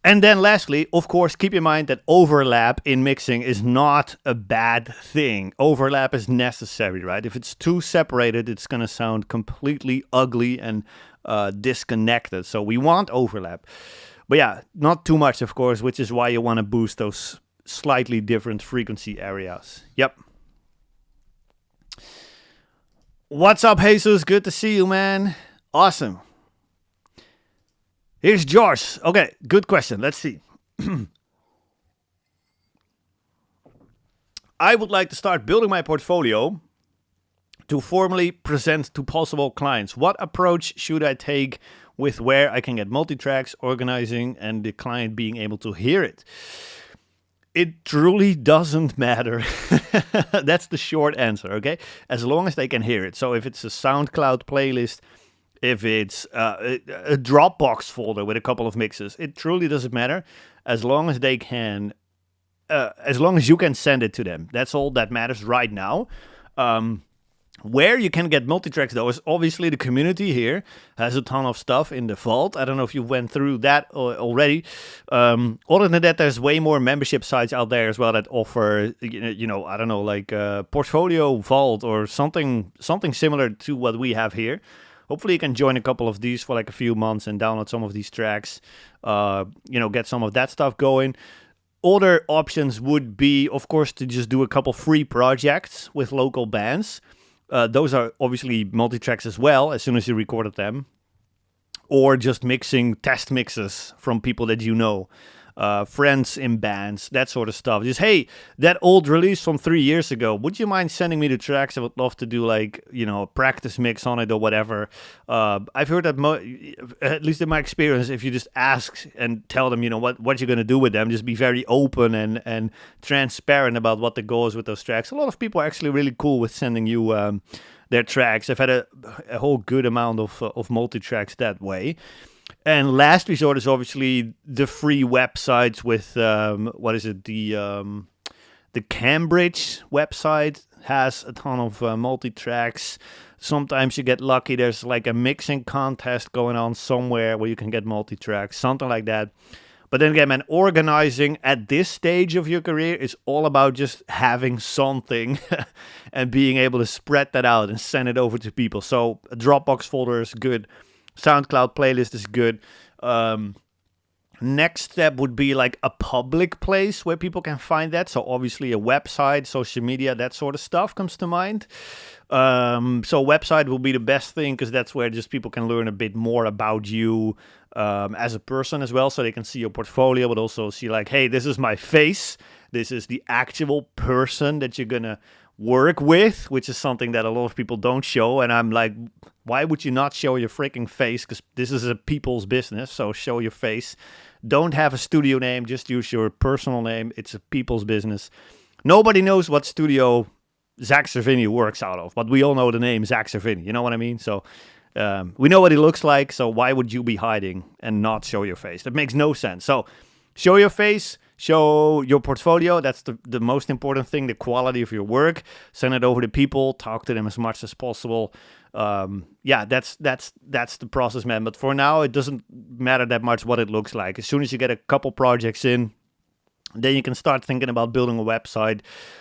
And then lastly, of course, keep in mind that overlap in mixing is not a bad thing. Overlap is necessary, right? If it's too separated, it's going to sound completely ugly and disconnected. So we want overlap. But yeah, not too much, of course, which is why you want to boost those slightly different frequency areas. Yep. What's up, Jesus? Good to see you, man. Awesome. Here's George. Okay, good question. Let's see. I would like to start building my portfolio to formally present to possible clients. What approach should I take with where I can get multi-tracks, organizing, and the client being able to hear it? It truly doesn't matter. That's the short answer, okay? As long as they can hear it. So if it's a SoundCloud playlist, if it's a Dropbox folder with a couple of mixes, it truly doesn't matter. As long as they can, as long as you can send it to them. That's all that matters right now. Where you can get multi-tracks, though, is obviously the community here has a ton of stuff in the vault. I don't know if you went through that already. Other than that, there's way more membership sites out there as well that offer, I don't know, like Portfolio Vault or something similar to what we have here. Hopefully you can join a couple of these for like a few months and download some of these tracks, get some of that stuff going. Other options would be, of course, to just do a couple free projects with local bands. Those are obviously multi-tracks as well, as soon as you recorded them. Or just mixing test mixes from people that you know. Friends in bands, that sort of stuff. Just, hey, that old release from 3 years ago, would you mind sending me the tracks? I would love to do like, a practice mix on it or whatever. I've heard that, at least in my experience, if you just ask and tell them, what you're going to do with them, just be very open and transparent about what the goal is with those tracks. A lot of people are actually really cool with sending you their tracks. I've had a whole good amount of multi-tracks that way. And last resort is obviously the free websites with, the Cambridge website has a ton of multi-tracks. Sometimes you get lucky, there's like a mixing contest going on somewhere where you can get multi-tracks, something like that. But then again, man, organizing at this stage of your career is all about just having something and being able to spread that out and send it over to people. So a Dropbox folder is good. SoundCloud playlist is good. Next step would be like a public place where people can find that. So obviously a website, social media, that sort of stuff comes to mind. So website will be the best thing because that's where just people can learn a bit more about you as a person as well. So they can see your portfolio, but also see like, hey, this is my face. This is the actual person that you're going to work with, which is something that a lot of people don't show. And I'm like, why would you not show your freaking face? Because this is a people's business, so show your face. Don't have a studio name, just use your personal name. It's a people's business. Nobody knows what studio Zach Cervini works out of, but we all know the name Zach Cervini, you know what I mean? So we know what he looks like, so why would you be hiding and not show your face? That makes no sense. So show your face, show your portfolio. That's the most important thing, the quality of your work. Send it over to people, talk to them as much as possible. That's the process, man. But for now, it doesn't matter that much what it looks like. As soon as you get a couple projects in, then you can start thinking about building a website,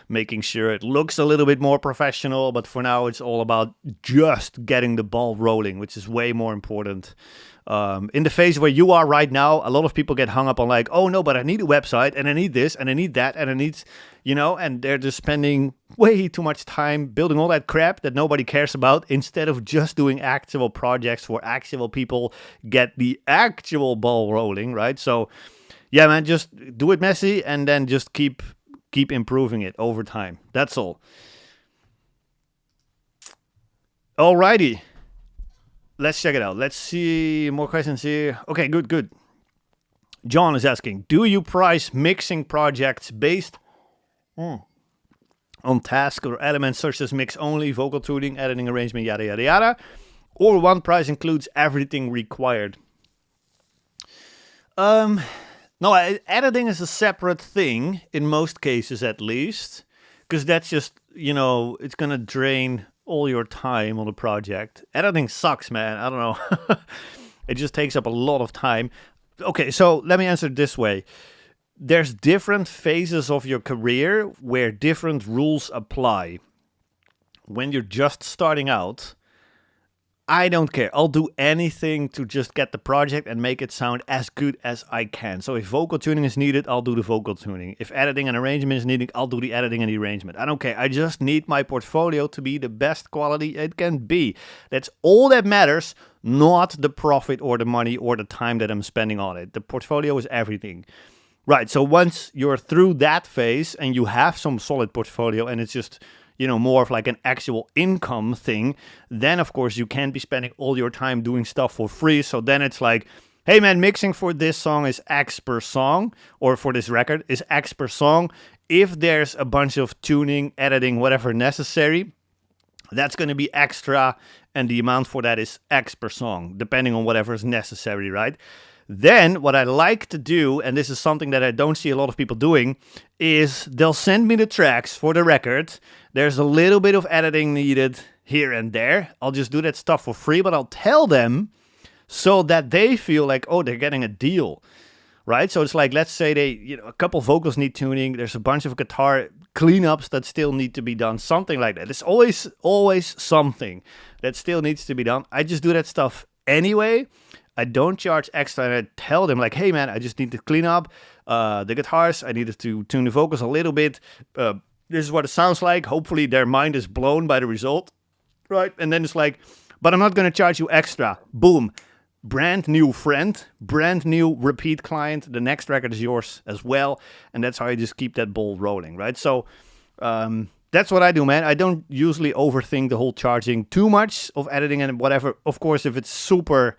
making sure it looks a little bit more professional. But for now, it's all about just getting the ball rolling, which is way more important. In the phase where you are right now, a lot of people get hung up on like, oh no, but I need a website and I need this and I need that and I need, and they're just spending way too much time building all that crap that nobody cares about instead of just doing actual projects for actual people, get the actual ball rolling, right? So yeah, man, just do it messy and then just keep improving it over time. That's all. Alrighty. Let's check it out. Let's see more questions here. Okay, good. John is asking, do you price mixing projects based on tasks or elements such as mix only, vocal tuning, editing, arrangement, yada, yada, yada? Or one price includes everything required? No, editing is a separate thing, in most cases at least, because that's just, it's going to drain all your time on the project. Editing sucks, man. I don't know. It just takes up a lot of time. Okay, so let me answer it this way. There's different phases of your career where different rules apply. When you're just starting out, I don't care. I'll do anything to just get the project and make it sound as good as I can. So if vocal tuning is needed, I'll do the vocal tuning. If editing and arrangement is needed, I'll do the editing and the arrangement. I don't care. I just need my portfolio to be the best quality it can be. That's all that matters, not the profit or the money or the time that I'm spending on it. The portfolio is everything. Right, so once you're through that phase and you have some solid portfolio and it's just more of like an actual income thing, then of course you can't be spending all your time doing stuff for free. So then it's like, hey man, mixing for this song is X per song, or for this record is X per song. If there's a bunch of tuning, editing, whatever necessary, that's going to be extra, and the amount for that is X per song, depending on whatever is necessary, right? Then what I like to do, and this is something that I don't see a lot of people doing, is they'll send me the tracks for the record. There's a little bit of editing needed here and there. I'll just do that stuff for free, but I'll tell them so that they feel like, oh, they're getting a deal, right? So it's like, let's say a couple vocals need tuning. There's a bunch of guitar cleanups that still need to be done, something like that. It's always something that still needs to be done. I just do that stuff anyway. I don't charge extra, and I tell them like, hey man, I just need to clean up the guitars. I needed to tune the vocals a little bit. This is what it sounds like. Hopefully their mind is blown by the result. right? And then it's like, but I'm not going to charge you extra. Boom. Brand new friend, brand new repeat client. The next record is yours as well. And that's how you just keep that ball rolling, right? So that's what I do, man. I don't usually overthink the whole charging too much of editing and whatever. Of course, if it's super...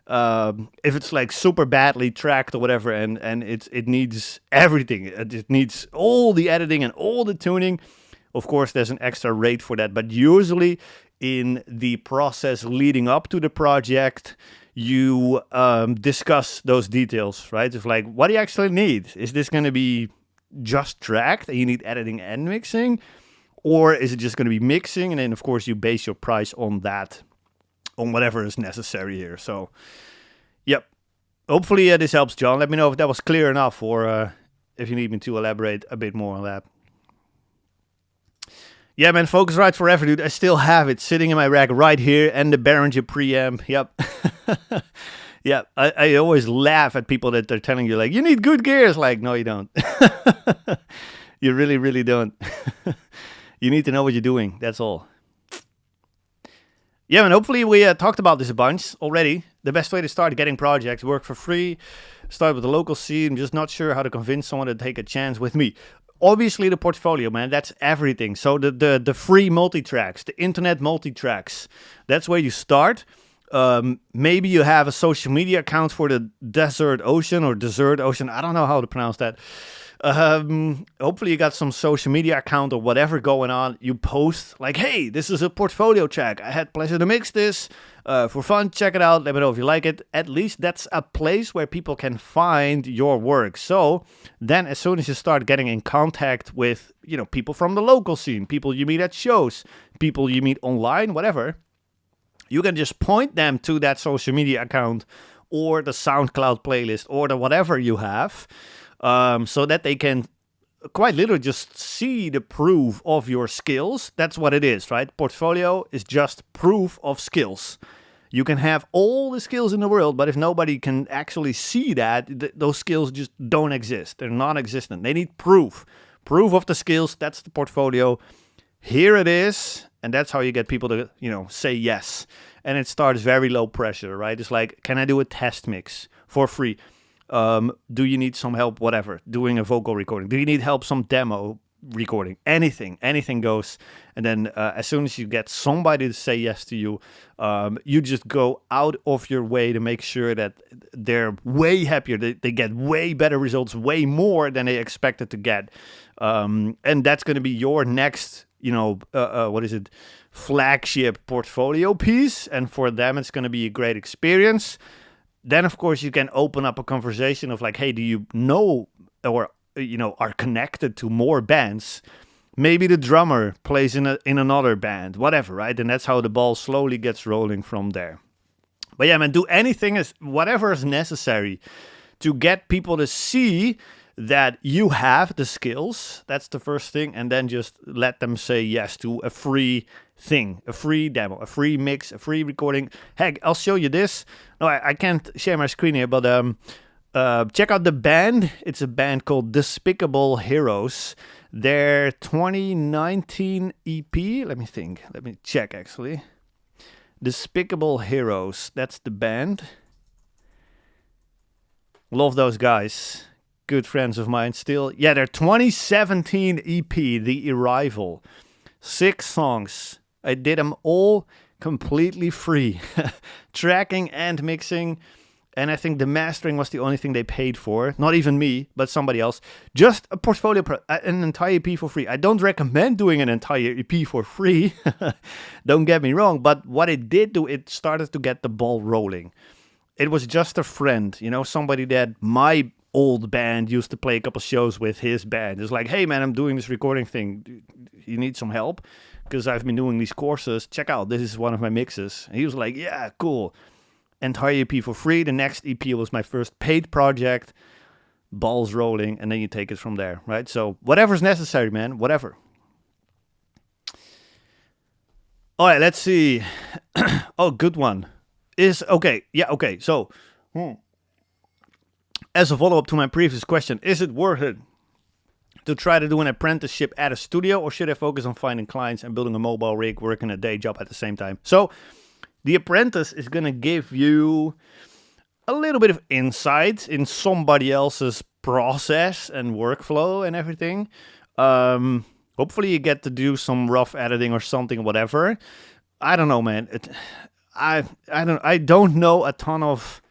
if it's like super badly tracked or whatever, and it needs everything, it needs all the editing and all the tuning, of course there's an extra rate for that. But usually in the process leading up to the project, you discuss those details, right? It's like, what do you actually need? Is this going to be just tracked and you need editing and mixing, or is it just going to be mixing? And then of course you base your price on that, on whatever is necessary here. So, yep. Hopefully this helps, John. Let me know if that was clear enough, or if you need me to elaborate a bit more on that. Yeah, man, Focusrite forever, dude. I still have it sitting in my rack right here, and the Behringer preamp. Yep. Yeah, I always laugh at people that they're telling you, like, you need good gear. It's like, no, you don't. You really, really don't. You need to know what you're doing. That's all. Yeah, and hopefully we talked about this a bunch already. The best way to start getting projects, work for free, start with the local scene. I'm just not sure how to convince someone to take a chance with me. Obviously the portfolio, man, that's everything. So the free multi-tracks, the internet multi-tracks, that's where you start. Maybe you have a social media account for the Desert Ocean, I don't know how to pronounce that. Hopefully you got some social media account or whatever going on. You post like, hey, this is a portfolio track. I had pleasure to mix this for fun. Check it out. Let me know if you like it. At least that's a place where people can find your work. So then as soon as you start getting in contact with, you know, people from the local scene, people you meet at shows, people you meet online, whatever, you can just point them to that social media account or the SoundCloud playlist or the whatever you have. So that they can quite literally just see the proof of your skills. That's what it is, right? Portfolio is just proof of skills. You can have all the skills in the world, but if nobody can actually see that, those skills just don't exist. They're non-existent. They need proof. Proof of the skills, that's the portfolio. Here it is, and that's how you get people to, you know, say yes. And it starts very low pressure, right? It's like, can I do a test mix for free? Do you need some help, whatever, doing a vocal recording? Do you need help, some demo recording? Anything goes. And then as soon as you get somebody to say yes to you, you just go out of your way to make sure that they're way happier. They get way better results, way more than they expected to get. And that's going to be your next, you know, flagship portfolio piece. And for them, it's going to be a great experience. Then, of course, you can open up a conversation of like, hey, do you know or, you know, are connected to more bands? Maybe the drummer plays in another band, whatever, right? And that's how the ball slowly gets rolling from there. But yeah, man, do anything, whatever is necessary to get people to see that you have the skills. That's the first thing. And then just let them say yes to a free thing, a free demo, a free mix, a free recording. Heck, I'll show you this. No, I can't share my screen here, but check out the band. It's a band called Despicable Heroes. Their 2019 EP. Let me think. Let me check, actually. Despicable Heroes. That's the band. Love those guys. Good friends of mine still. Yeah, their 2017 EP, The Arrival. 6 songs. I did them all completely free. Tracking and mixing. And I think the mastering was the only thing they paid for. Not even me, but somebody else. Just a portfolio, an entire EP for free. I don't recommend doing an entire EP for free. Don't get me wrong. But what it did do, it started to get the ball rolling. It was just a friend, you know, somebody that my old band used to play a couple shows with his band. It's like, hey man, I'm doing this recording thing. You need some help? Because I've been doing these courses. Check out, this is one of my mixes. And he was like, yeah, cool. Entire EP for free. The next EP was my first paid project. Balls rolling, and then you take it from there, right? So whatever's necessary, man, whatever. All right, let's see. Oh, good one. Okay. So, as a follow-up to my previous question, is it worth it to try to do an apprenticeship at a studio, or should I focus on finding clients and building a mobile rig, working a day job at the same time? So the apprentice is going to give you a little bit of insight in somebody else's process and workflow and everything. Hopefully you get to do some rough editing or something, whatever. I don't know, man. I don't know a ton of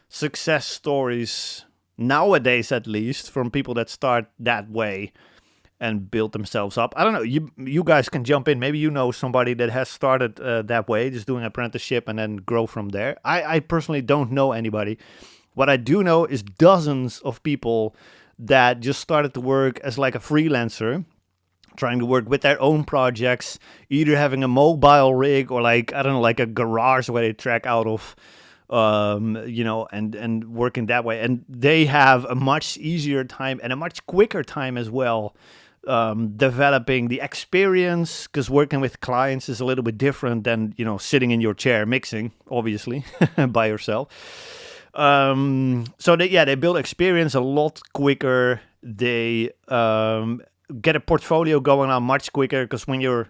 success stories nowadays, at least, from people that start that way and build themselves up. I don't know. You guys can jump in. Maybe you know somebody that has started that way, just doing apprenticeship and then grow from there. I personally don't know anybody. What I do know is dozens of people that just started to work as like a freelancer, trying to work with their own projects, either having a mobile rig or like, I don't know, like a garage where they track out of, and working that way. And they have a much easier time and a much quicker time as well, developing the experience, because working with clients is a little bit different than, sitting in your chair mixing, obviously, by yourself. So they build experience a lot quicker. They get a portfolio going on much quicker, because when you're,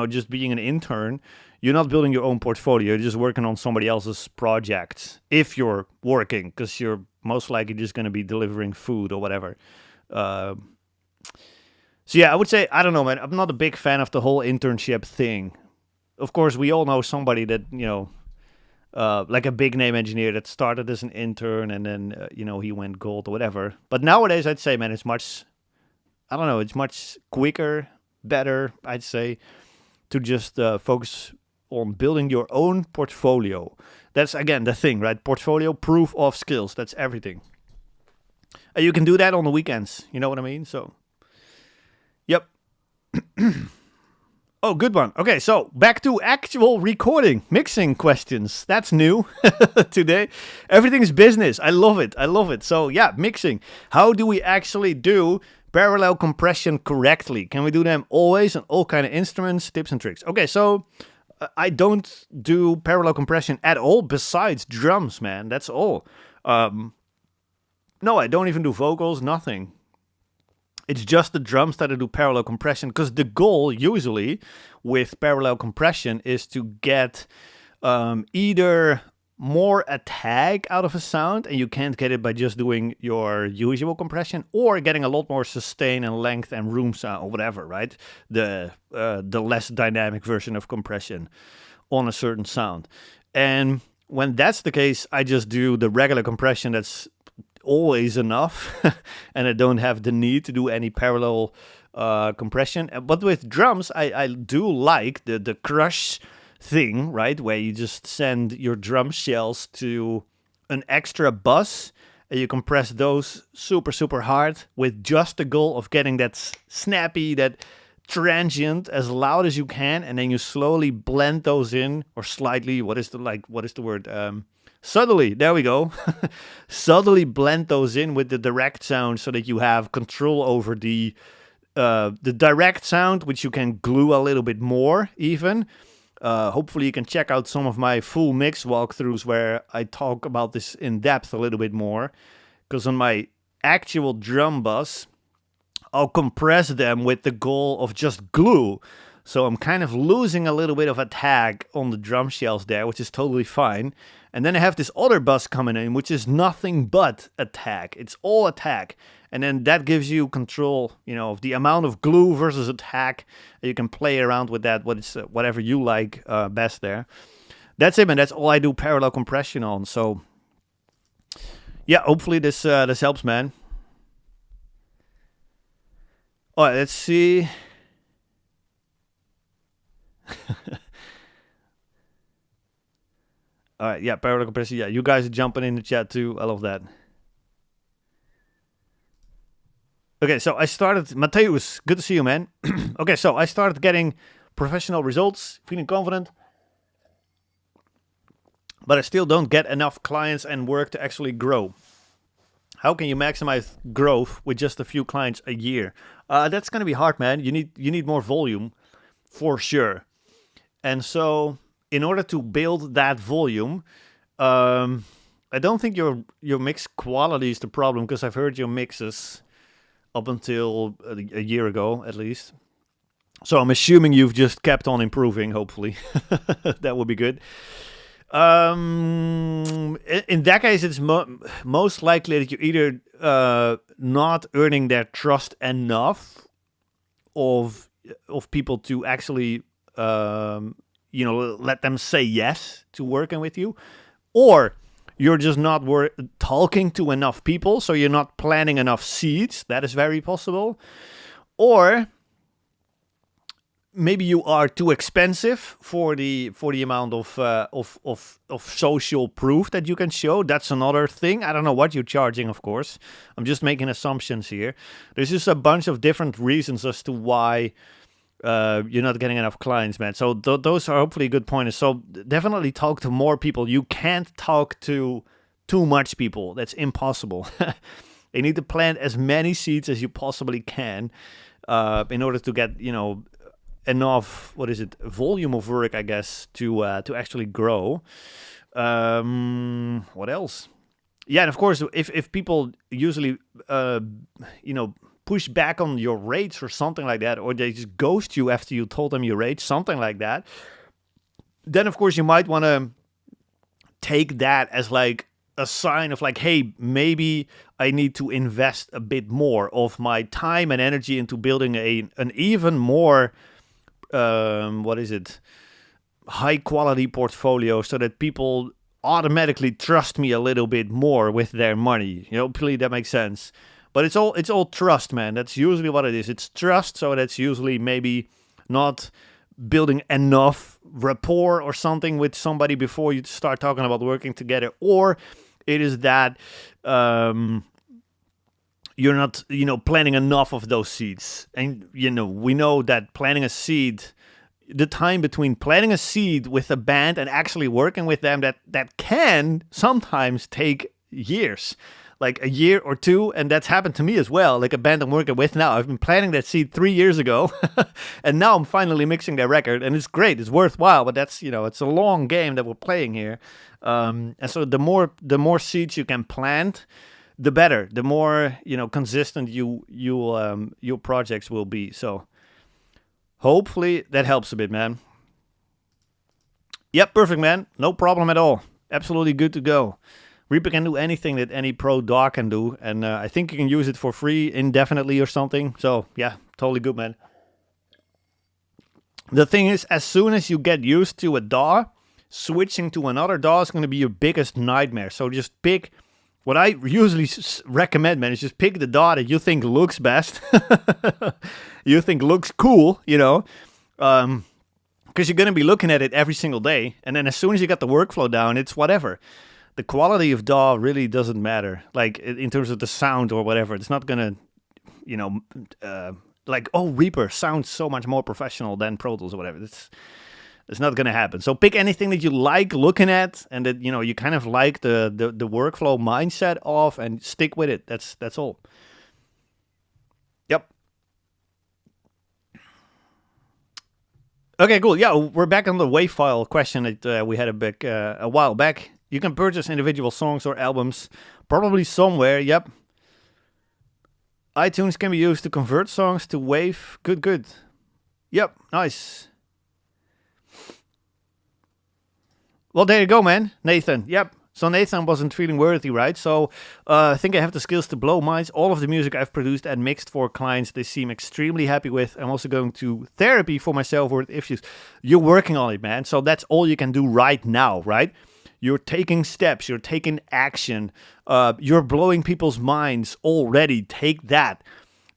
just being an intern, you're not building your own portfolio. You're just working on somebody else's projects. If you're working, because you're most likely just going to be delivering food or whatever. So yeah, I would say, I don't know, man. I'm not a big fan of the whole internship thing. Of course, we all know somebody that, like a big name engineer that started as an intern and then, he went gold or whatever. But nowadays, I'd say, man, it's much quicker, better, I'd say, to just focus on building your own portfolio. That's, again, the thing, right? Portfolio, proof of skills. That's everything. And you can do that on the weekends. You know what I mean? So, yep. Oh, good one. Okay, so back to actual recording, mixing questions. That's new today. Everything's business. I love it. So yeah, mixing. How do we actually do parallel compression correctly? Can we do them always on all kind of instruments? Tips and tricks. Okay, so I don't do parallel compression at all besides drums, man. That's all. No, I don't even do vocals, nothing. It's just the drums that I do parallel compression, because the goal usually with parallel compression is to get either more attack out of a sound, and you can't get it by just doing your usual compression, or getting a lot more sustain and length and room sound or whatever, right? The less dynamic version of compression on a certain sound. And when that's the case, I just do the regular compression that's always enough, and I don't have the need to do any parallel compression. But with drums, I do like the crush thing, right, where you just send your drum shells to an extra bus and you compress those super hard with just the goal of getting that snappy, that transient as loud as you can, and then you slowly blend those in, or slightly, what is the word, subtly, there we go. Subtly blend those in with the direct sound, so that you have control over the direct sound, which you can glue a little bit more even. Hopefully you can check out some of my full mix walkthroughs where I talk about this in depth a little bit more, because on my actual drum bus, I'll compress them with the goal of just glue. So I'm kind of losing a little bit of attack on the drum shells there, which is totally fine. And then I have this other bus coming in, which is nothing but attack. It's all attack. And then that gives you control, of the amount of glue versus attack. You can play around with that, whatever you like best there. That's it, man. That's all I do parallel compression on. So, yeah, hopefully this helps, man. All right, let's see. All right, yeah, parallel compression. Yeah, you guys are jumping in the chat too. I love that. Okay, so I started, Matthäus, good to see you, man. Okay, so I started getting professional results, feeling confident, but I still don't get enough clients and work to actually grow. How can you maximize growth with just a few clients a year? That's going to be hard, man. You need more volume, for sure. And so, in order to build that volume, I don't think your mix quality is the problem, because I've heard your mixes. up until a year ago, at least. So I'm assuming you've just kept on improving, hopefully. That would be good. In that case, it's most likely that you're either not earning their trust enough of people to actually, let them say yes to working with you, or you're just not talking to enough people, so you're not planting enough seeds. That is very possible. Or maybe you are too expensive for the amount of social proof that you can show. That's another thing. I don't know what you're charging, of course. I'm just making assumptions here. There's just a bunch of different reasons as to why you're not getting enough clients, man. So those are hopefully good pointers. So definitely talk to more people. You can't talk to too much people. That's impossible. You need to plant as many seeds as you possibly can in order to get, enough, volume of work, I guess, to actually grow. What else? Yeah, and of course, if people usually, push back on your rates or something like that, or they just ghost you after you told them your rates, something like that, then of course you might want to take that as like a sign of like, hey, maybe I need to invest a bit more of my time and energy into building an even more high quality portfolio, so that people automatically trust me a little bit more with their money. Hopefully that makes sense. But it's all trust, man. That's usually what it is. It's trust. So that's usually maybe not building enough rapport or something with somebody before you start talking about working together, or it is that you're not, planting enough of those seeds. And, we know that planting a seed, the time between planting a seed with a band and actually working with them, that can sometimes take years, like a year or two. And that's happened to me as well. Like a band I'm working with now, I've been planting that seed 3 years ago, and now I'm finally mixing their record, and it's great, it's worthwhile. But that's, it's a long game that we're playing here. And so the more seeds you can plant, the better, the more, consistent your projects will be. So hopefully that helps a bit, man. Yep, perfect, man. No problem at all. Absolutely good to go. Reaper can do anything that any pro dog can do, and I think you can use it for free indefinitely or something. So yeah, totally good, man. The thing is, as soon as you get used to a DAW, switching to another DAW is going to be your biggest nightmare. So just pick, what I usually recommend, man, is just pick the DAW that you think looks best, you think looks cool, because you're going to be looking at it every single day. And then as soon as you got the workflow down, it's whatever. The quality of DAW really doesn't matter, like in terms of the sound or whatever. It's not going to, Reaper sounds so much more professional than Pro Tools or whatever. It's not going to happen. So pick anything that you like looking at, and that, you kind of like the workflow mindset of, and stick with it. That's all. Yep. Okay, cool. Yeah, we're back on the WAV file question that we had a while back. You can purchase individual songs or albums, probably somewhere. Yep. iTunes can be used to convert songs to WAV. Good. Yep, nice. Well, there you go, man. Nathan. Yep. So Nathan wasn't feeling worthy, right? So I think I have the skills to blow minds. All of the music I've produced and mixed for clients, they seem extremely happy with. I'm also going to therapy for my self-worth issues. You're working on it, man. So that's all you can do right now, right? You're taking steps. You're taking action. You're blowing people's minds already. Take that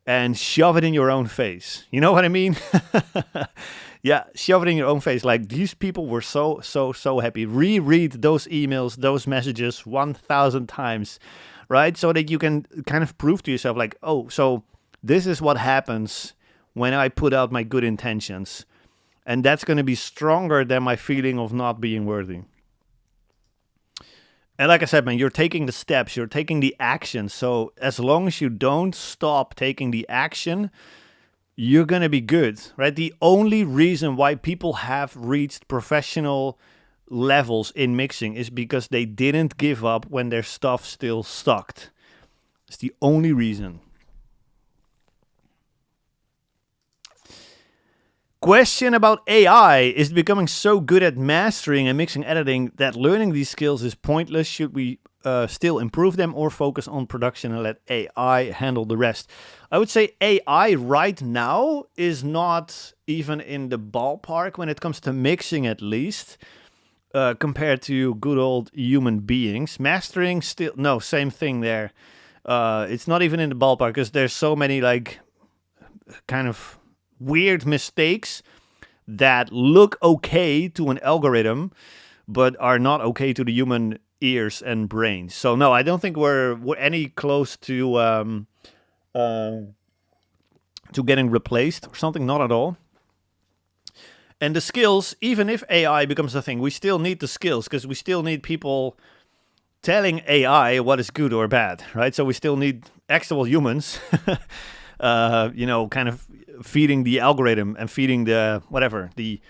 and shove it in your own face. You know what I mean? Yeah, shove it in your own face. Like, these people were so happy. Reread those emails, those messages 1,000 times, right? So that you can kind of prove to yourself, like, oh, so this is what happens when I put out my good intentions. And that's going to be stronger than my feeling of not being worthy. And like I said, man, you're taking the steps, you're taking the action. So as long as you don't stop taking the action, you're going to be good, right? The only reason why people have reached professional levels in mixing is because they didn't give up when their stuff still sucked. It's the only reason. Question about AI. Is it becoming so good at mastering and mixing editing that learning these skills is pointless? Should we still improve them or focus on production and let AI handle the rest? I would say AI right now is not even in the ballpark when it comes to mixing, at least, compared to good old human beings. Mastering, still, no, same thing there. It's not even in the ballpark because there's so many like kind of weird mistakes that look okay to an algorithm but are not okay to the human ears and brains. So no, I don't think we're any close to getting replaced or something. Not at all. And the skills, even if AI becomes a thing, we still need the skills because we still need people telling AI what is good or bad, right? So we still need actual humans kind of feeding the algorithm and feeding the whatever, the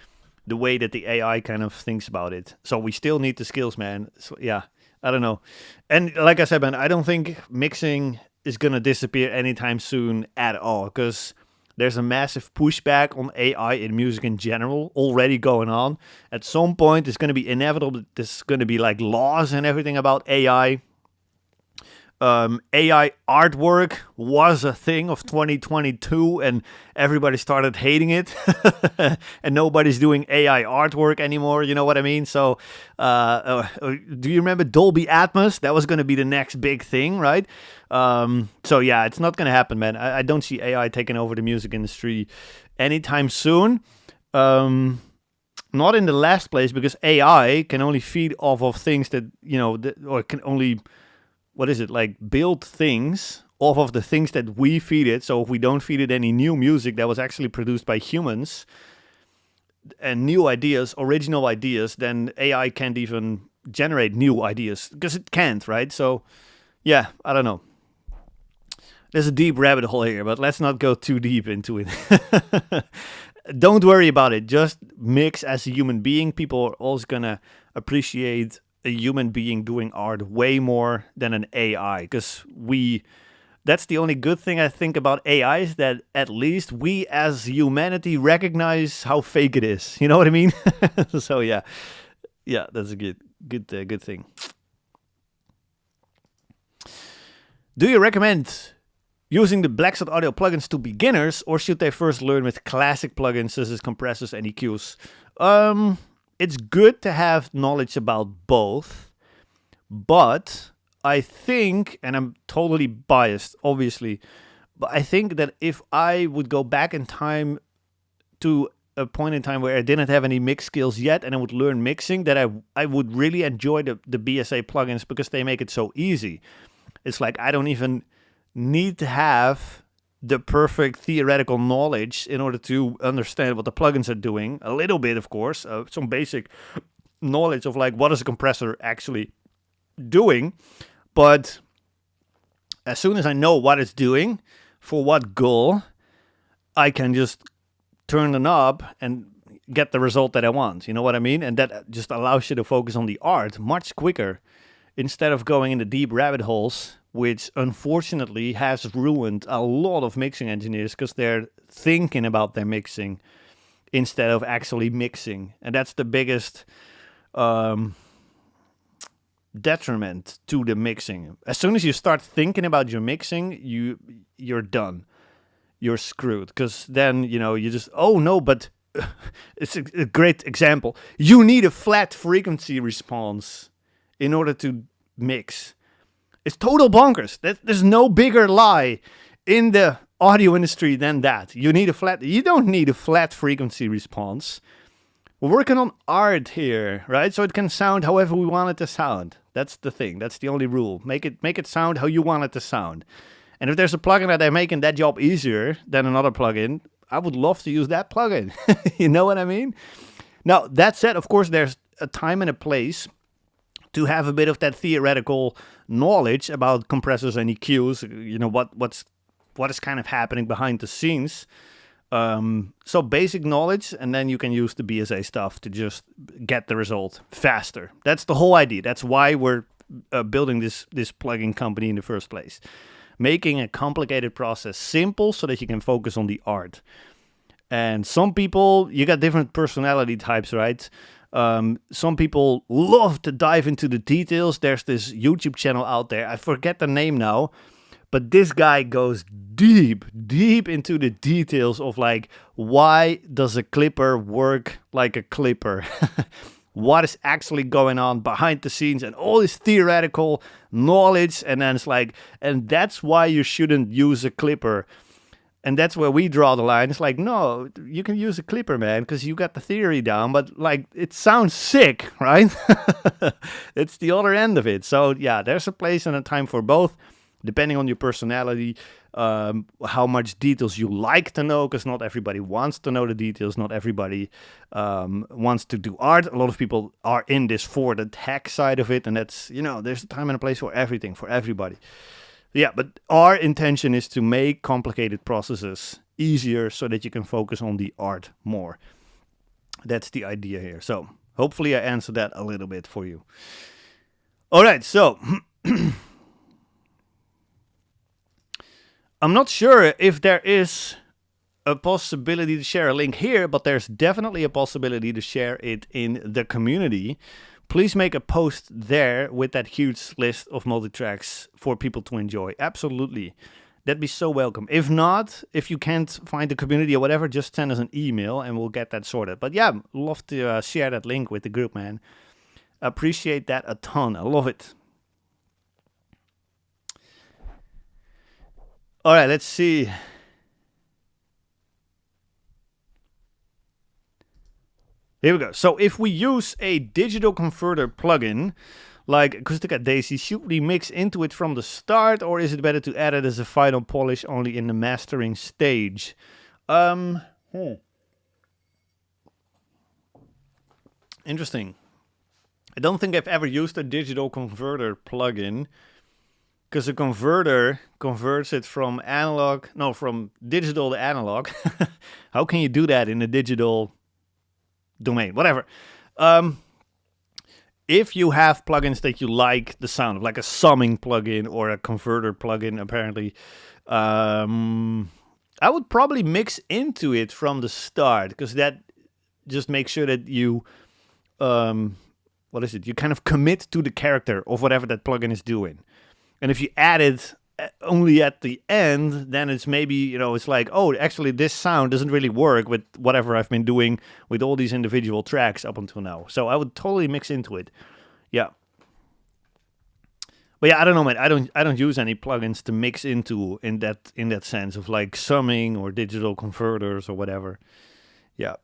way that the AI kind of thinks about it. So we still need the skills, man. So yeah, I don't know. And like I said, man, I don't think mixing is going to disappear anytime soon at all, because there's a massive pushback on AI in music in general already going on. At some point, it's going to be inevitable. There's going to be like laws and everything about AI. AI artwork was a thing of 2022 and everybody started hating it and nobody's doing AI artwork anymore, you know what I mean? So do you remember Dolby Atmos? That was going to be the next big thing, right? So yeah, it's not going to happen, man. I don't see AI taking over the music industry anytime soon. Not in the last place, because AI can only feed off of things that, or can only... build things off of the things that we feed it. So if we don't feed it any new music that was actually produced by humans and new ideas, original ideas, then AI can't even generate new ideas because it can't, right? So yeah, I don't know. There's a deep rabbit hole here, but let's not go too deep into it. Don't worry about it. Just mix as a human being. People are always going to appreciate a human being doing art way more than an AI, because that's the only good thing I think about AI, is that at least we as humanity recognize how fake it is. You know what I mean? So yeah, that's a good thing. Do you recommend using the Blackshot Audio plugins to beginners, or should they first learn with classic plugins such as compressors and EQs? It's good to have knowledge about both, but I think, and I'm totally biased, obviously, but I think that if I would go back in time to a point in time where I didn't have any mix skills yet and I would learn mixing, that I would really enjoy the BSA plugins because they make it so easy. It's like I don't even need to have the perfect theoretical knowledge in order to understand what the plugins are doing. A little bit, of course, some basic knowledge of like what is a compressor actually doing. But as soon as I know what it's doing, for what goal, I can just turn the knob and get the result that I want. You know what I mean? And that just allows you to focus on the art much quicker instead of going into deep rabbit holes, which unfortunately has ruined a lot of mixing engineers because they're thinking about their mixing instead of actually mixing. And that's the biggest detriment to the mixing. As soon as you start thinking about your mixing, you're done. You're screwed, because then, you just, oh no, but it's a great example. You need a flat frequency response in order to mix. It's total bonkers. There's no bigger lie in the audio industry than that. You don't need a flat frequency response. We're working on art here, right? So it can sound however we want it to sound. That's the thing. That's the only rule. Make it sound how you want it to sound. And if there's a plugin that they're making that job easier than another plugin, I would love to use that plugin. You know what I mean? Now, that said, of course, there's a time and a place to have a bit of that theoretical knowledge about compressors and EQs, what is kind of happening behind the scenes. So basic knowledge, and then you can use the BSA stuff to just get the result faster. That's the whole idea. That's why we're building this plugin company in the first place. Making a complicated process simple so that you can focus on the art. And some people, you got different personality types, right? Some people love to dive into the details. There's this YouTube channel out there. I forget the name now. But this guy goes deep into the details of like, why does a clipper work like a clipper? What is actually going on behind the scenes and all this theoretical knowledge. And then it's like, and that's why you shouldn't use a clipper. And that's where we draw the line. It's like, no, you can use a clipper, man, because you got the theory down. But like, it sounds sick, right? It's the other end of it. So yeah, there's a place and a time for both, depending on your personality, how much details you like to know, because not everybody wants to know the details. Not everybody wants to do art. A lot of people are in this for the tech side of it. And that's, there's a time and a place for everything, for everybody. Yeah, but our intention is to make complicated processes easier so that you can focus on the art more. That's the idea here. So hopefully I answered that a little bit for you. All right, so I'm not sure if there is a possibility to share a link here, but there's definitely a possibility to share it in the community. Please make a post there with that huge list of multi-tracks for people to enjoy. Absolutely. That'd be so welcome. If not, if you can't find the community or whatever, just send us an email and we'll get that sorted. But yeah, love to share that link with the group, man. Appreciate that a ton. I love it. All right, let's see. Here we go. So if we use a digital converter plugin like Acoustica Daisy, should we mix into it from the start, or is it better to add it as a final polish only in the mastering stage? Interesting. I don't think I've ever used a digital converter plugin, because a converter converts it from digital to analog. How can you do that in a digital domain? Whatever. If you have plugins that you like the sound of, like a summing plugin or a converter plugin, apparently, I would probably mix into it from the start, because that just makes sure that you, you kind of commit to the character of whatever that plugin is doing. And if you add it only at the end, then it's maybe, it's like, oh, actually this sound doesn't really work with whatever I've been doing with all these individual tracks up until now. So I would totally mix into it. Yeah. But yeah, I don't know, man. I don't use any plugins to mix into in that sense of like summing or digital converters or whatever. Yeah.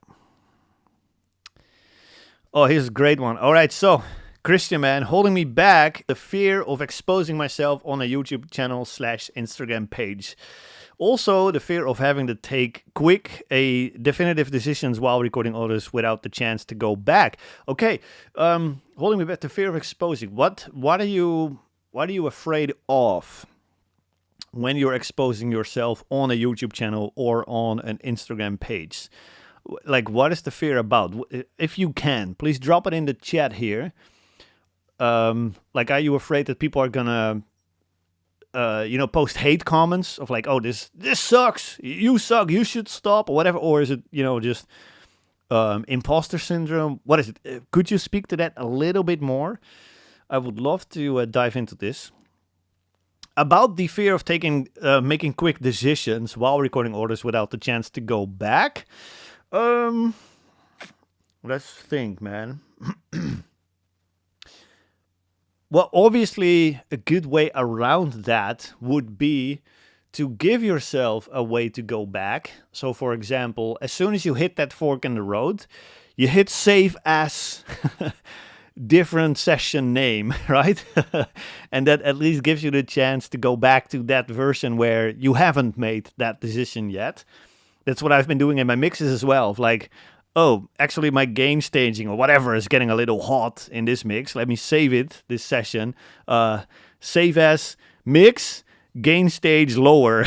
Oh, here's a great one. All right, so Christian, man, holding me back, the fear of exposing myself on a YouTube channel / Instagram page. Also, the fear of having to take definitive decisions while recording others without the chance to go back. Okay, holding me back, the fear of exposing. What are you afraid of when you're exposing yourself on a YouTube channel or on an Instagram page? Like, what is the fear about? If you can, please drop it in the chat here. Like, are you afraid that people are gonna, post hate comments of like, oh, this sucks, you suck, you should stop, or whatever? Or is it, just imposter syndrome? What is it? Could you speak to that a little bit more? I would love to dive into this. About the fear of making quick decisions while recording orders without the chance to go back. Let's think, man. Well, obviously, a good way around that would be to give yourself a way to go back. So, for example, as soon as you hit that fork in the road, you hit save as different session name, right? And that at least gives you the chance to go back to that version where you haven't made that decision yet. That's what I've been doing in my mixes as well. Like, oh, actually my gain staging or whatever is getting a little hot in this mix. Let me save it, this session. Save as mix, gain stage lower.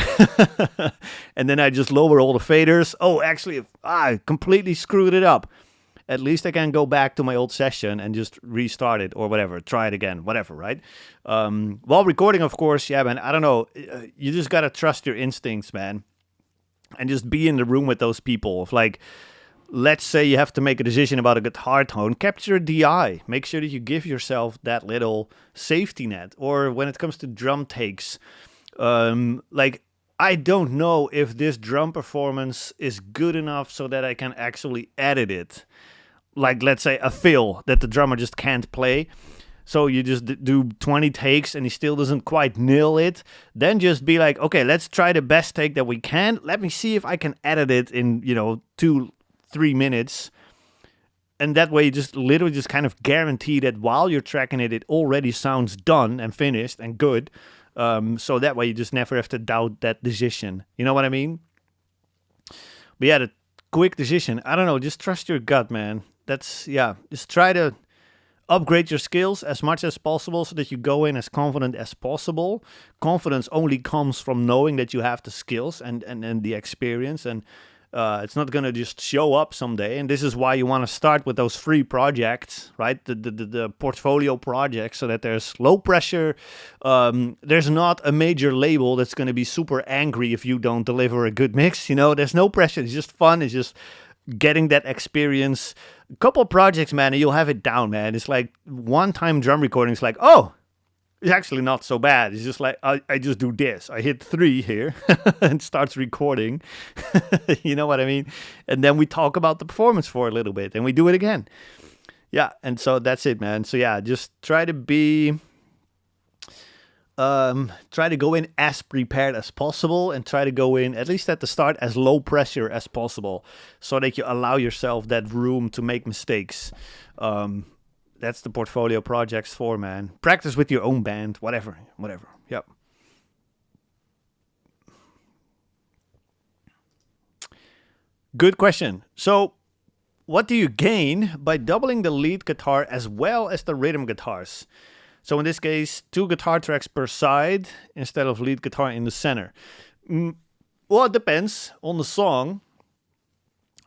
And then I just lower all the faders. Oh, actually, I completely screwed it up. At least I can go back to my old session and just restart it or whatever. Try it again, whatever, right? While recording, of course, yeah, man, I don't know. You just got to trust your instincts, man. and just be in the room with those people. If like, let's say you have to make a decision about a guitar tone, capture the eye. Make sure that you give yourself that little safety net. Or when it comes to drum takes, like, I don't know if this drum performance is good enough so that I can actually edit it. Like, let's say a fill that the drummer just can't play. So you just do 20 takes and he still doesn't quite nail it. Then just be like, okay, let's try the best take that we can. Let me see if I can edit it in, 2-3 minutes. And that way you just literally just kind of guarantee that while you're tracking it, it already sounds done and finished and good. So that way you just never have to doubt that decision. You know what I mean? But yeah, the quick decision. I don't know, just trust your gut, man. Just try to upgrade your skills as much as possible so that you go in as confident as possible. Confidence only comes from knowing that you have the skills and the experience, and it's not going to just show up someday. And this is why you want to start with those free projects, right? The portfolio projects, so that there's low pressure. There's not a major label that's going to be super angry if you don't deliver a good mix. There's no pressure. It's just fun. It's just getting that experience. A couple projects, man, and you'll have it down, man. It's like one-time drum recording. It's like, oh, it's actually not so bad. It's just like, I just do this. I hit 3 here and starts recording. You know what I mean? And then we talk about the performance for a little bit and we do it again. Yeah, and so that's it, man. So yeah, just try to go in as prepared as possible, and try to go in, at least at the start, as low pressure as possible, so that you allow yourself that room to make mistakes. That's the portfolio projects for, man. Practice with your own band, whatever. Yep. Good question. So, what do you gain by doubling the lead guitar as well as the rhythm guitars? So in this case, 2 guitar tracks per side instead of lead guitar in the center. Well, it depends on the song.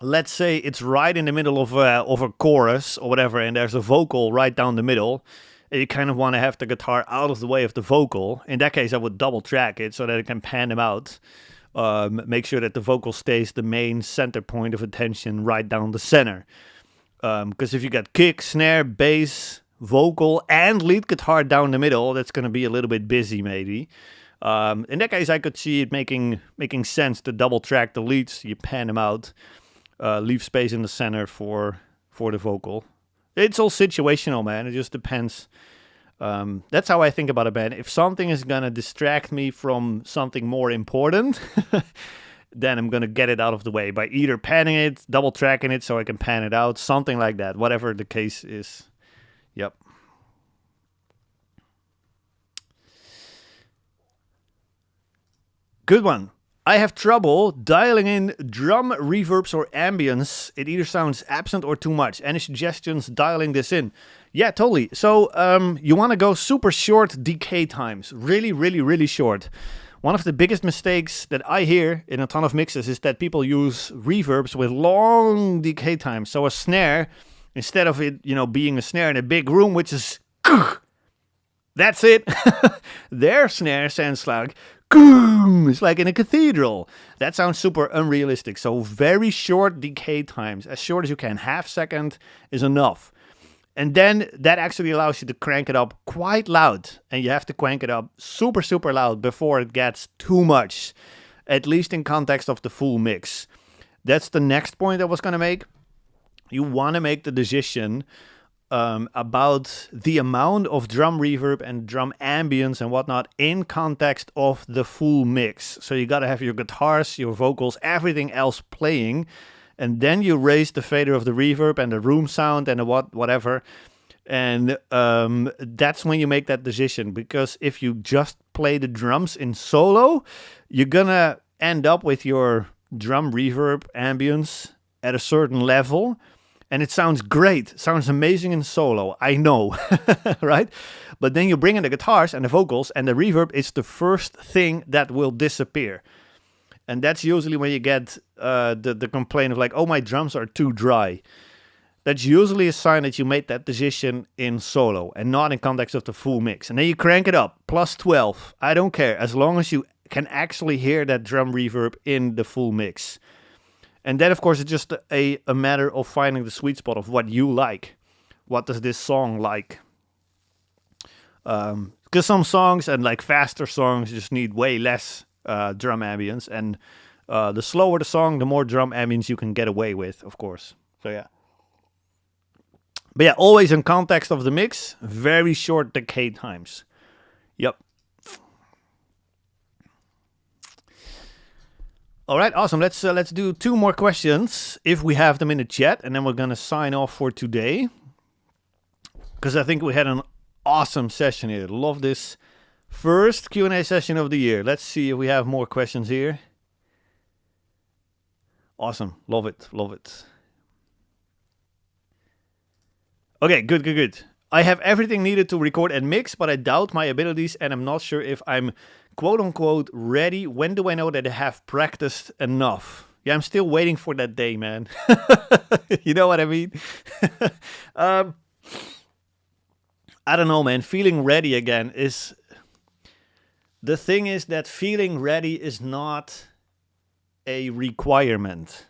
Let's say it's right in the middle of a chorus or whatever, and there's a vocal right down the middle, and you kind of want to have the guitar out of the way of the vocal. In that case, I would double track it so that it can pan them out. Make sure that the vocal stays the main center point of attention right down the center. Because if you got kick, snare, bass, vocal, and lead guitar down the middle, that's going to be a little bit busy maybe. In that case, I could see it making sense to double track the leads. You pan them out, leave space in the center for the vocal. It's all situational, man. It just depends. That's how I think about a band. If something is going to distract me from something more important, then I'm going to get it out of the way by either panning it, double tracking it so I can pan it out, something like that, whatever the case is. Yep. Good one. I have trouble dialing in drum reverbs or ambience. It either sounds absent or too much. Any suggestions dialing this in? Yeah, totally. So you want to go super short decay times. Really, really, really short. One of the biggest mistakes that I hear in a ton of mixes is that people use reverbs with long decay times. So a snare, instead of it, being a snare in a big room, which is, that's it. Their snare sounds like, it's like in a cathedral. That sounds super unrealistic. So very short decay times, as short as you can. Half second is enough. And then that actually allows you to crank it up quite loud. And you have to crank it up super, super loud before it gets too much. At least in context of the full mix. That's the next point I was going to make. You want to make the decision about the amount of drum reverb and drum ambience and whatnot in context of the full mix. So you got to have your guitars, your vocals, everything else playing. And then you raise the fader of the reverb and the room sound and the whatever. And that's when you make that decision. Because if you just play the drums in solo, you're going to end up with your drum reverb ambience at a certain level. And it sounds great. Sounds amazing in solo. I know. Right? But then you bring in the guitars and the vocals, and the reverb is the first thing that will disappear. And that's usually when you get the complaint of like, oh, my drums are too dry. That's usually a sign that you made that decision in solo and not in context of the full mix. And then you crank it up, plus 12. I don't care. As long as you can actually hear that drum reverb in the full mix. And then, of course, it's just a matter of finding the sweet spot of what you like. What does this song like? Because some songs and like faster songs just need way less drum ambience, and the slower the song, the more drum ambience you can get away with, of course. So yeah. But yeah, always in context of the mix, very short decay times. Yep. All right, awesome. Let's do 2 more questions if we have them in the chat, and then we're gonna sign off for today. Because I think we had an awesome session here. Love this first Q&A session of the year. Let's see if we have more questions here. Awesome. Love it. Love it. Okay, good. I have everything needed to record and mix, but I doubt my abilities, and I'm not sure if I'm quote-unquote ready. When do I know that I have practiced enough? Yeah, I'm still waiting for that day, man. You know what I mean? I don't know, man. Feeling ready again is... The thing is that feeling ready is not a requirement.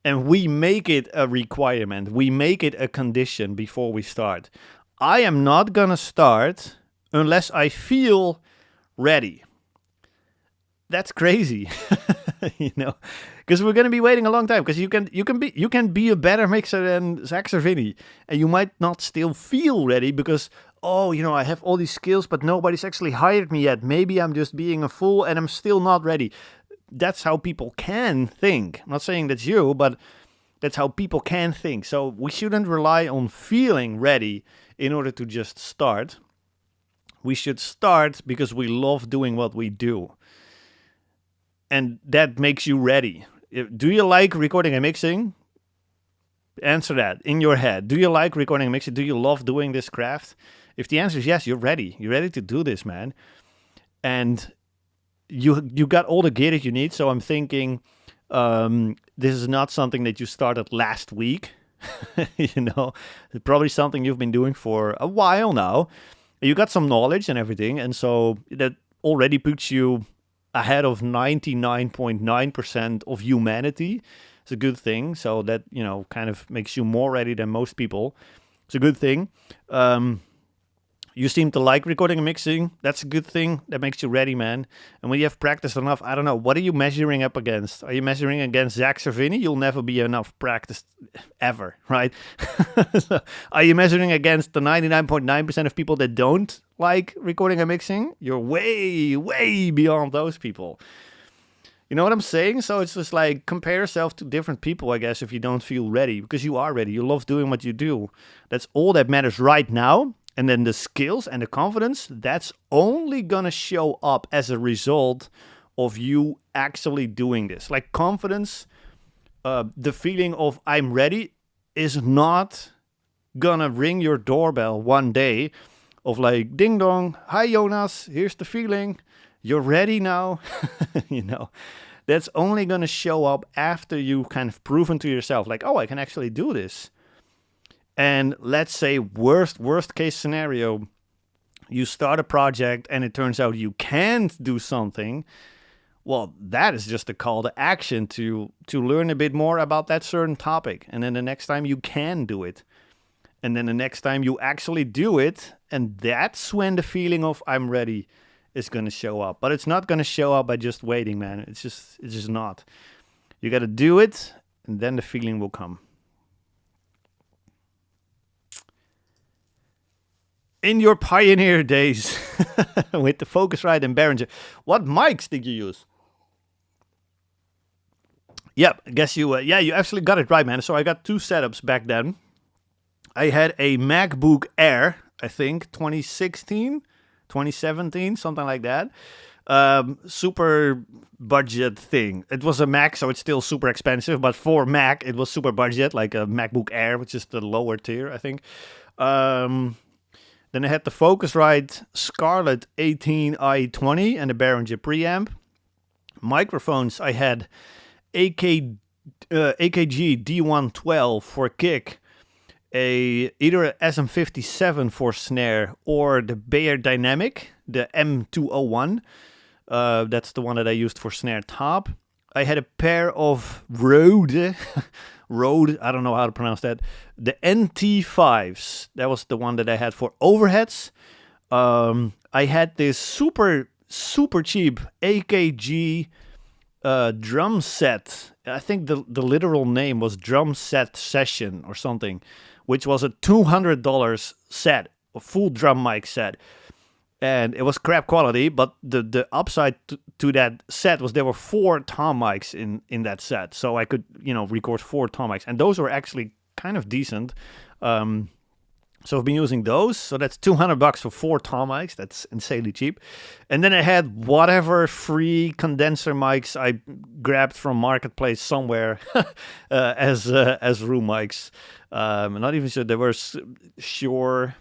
And we make it a requirement. We make it a condition before we start. I am not gonna start unless I feel ready. That's crazy, you know, because we're gonna be waiting a long time. Because you can be a better mixer than Zach or Vinny, and you might not still feel ready because, oh, you know, I have all these skills, but nobody's actually hired me yet. Maybe I'm just being a fool and I'm still not ready. That's how people can think. I'm not saying that's you, but that's how people can think. So we shouldn't rely on feeling ready in order to just start. We should start because we love doing what we do. And that makes you ready. Do you like recording and mixing? Answer that in your head. Do you like recording and mixing? Do you love doing this craft? If the answer is yes, you're ready. You're ready to do this, man. And you got all the gear that you need. So I'm thinking this is not something that you started last week. You know, it's probably something you've been doing for a while now. You got some knowledge and everything. And so that already puts you ahead of 99.9% of humanity. It's a good thing. So that, you know, kind of makes you more ready than most people. It's a good thing. You seem to like recording and mixing. That's a good thing. That makes you ready, man. And when you have practiced enough, I don't know, what are you measuring up against? Are you measuring against Zach Cervini? You'll never be enough practiced ever, right? So, are you measuring against the 99.9% of people that don't like recording and mixing? You're way, way beyond those people. You know what I'm saying? So it's just like compare yourself to different people, I guess, if you don't feel ready. Because you are ready. You love doing what you do. That's all that matters right now. And then the skills and the confidence, that's only going to show up as a result of you actually doing this. Like confidence, the feeling of I'm ready is not going to ring your doorbell one day of like, ding dong, hi Jonas, here's the feeling, you're ready now. You know, that's only going to show up after you kind of proven to yourself like, oh, I can actually do this. And let's say worst case scenario, you start a project and it turns out you can't do something. Well, that is just a call to action to learn a bit more about that certain topic. And then the next time you can do it. And then the next time you actually do it. And that's when the feeling of I'm ready is going to show up. But it's not going to show up by just waiting, man. It's just not. You got to do it and then the feeling will come. In your pioneer days with the Focusrite and Behringer, what mics did you use? Yep, I guess you actually got it right, man. So I got 2 setups back then. I had a MacBook Air, I think, 2016, 2017, something like that. Super budget thing. It was a Mac, so it's still super expensive, but for Mac, it was super budget, like a MacBook Air, which is the lower tier, I think. Then I had the Focusrite Scarlett 18i20 and the Behringer preamp. Microphones, I had AKG D112 for kick, either a SM57 for snare or the Beyer Dynamic, the M201. That's the one that I used for snare top. I had a pair of Rode, I don't know how to pronounce that. The NT5s. That was the one that I had for overheads. I had this super cheap AKG drum set. I think the literal name was Drum Set Session or something, which was a $200 set, a full drum mic set. And it was crap quality, but the upside to that set was there were 4 tom mics in that set. So I could, record 4 tom mics. And those were actually kind of decent. So I've been using those. So that's $200 for 4 tom mics. That's insanely cheap. And then I had whatever free condenser mics I grabbed from Marketplace somewhere as room mics. I'm not even sure. They were Shure,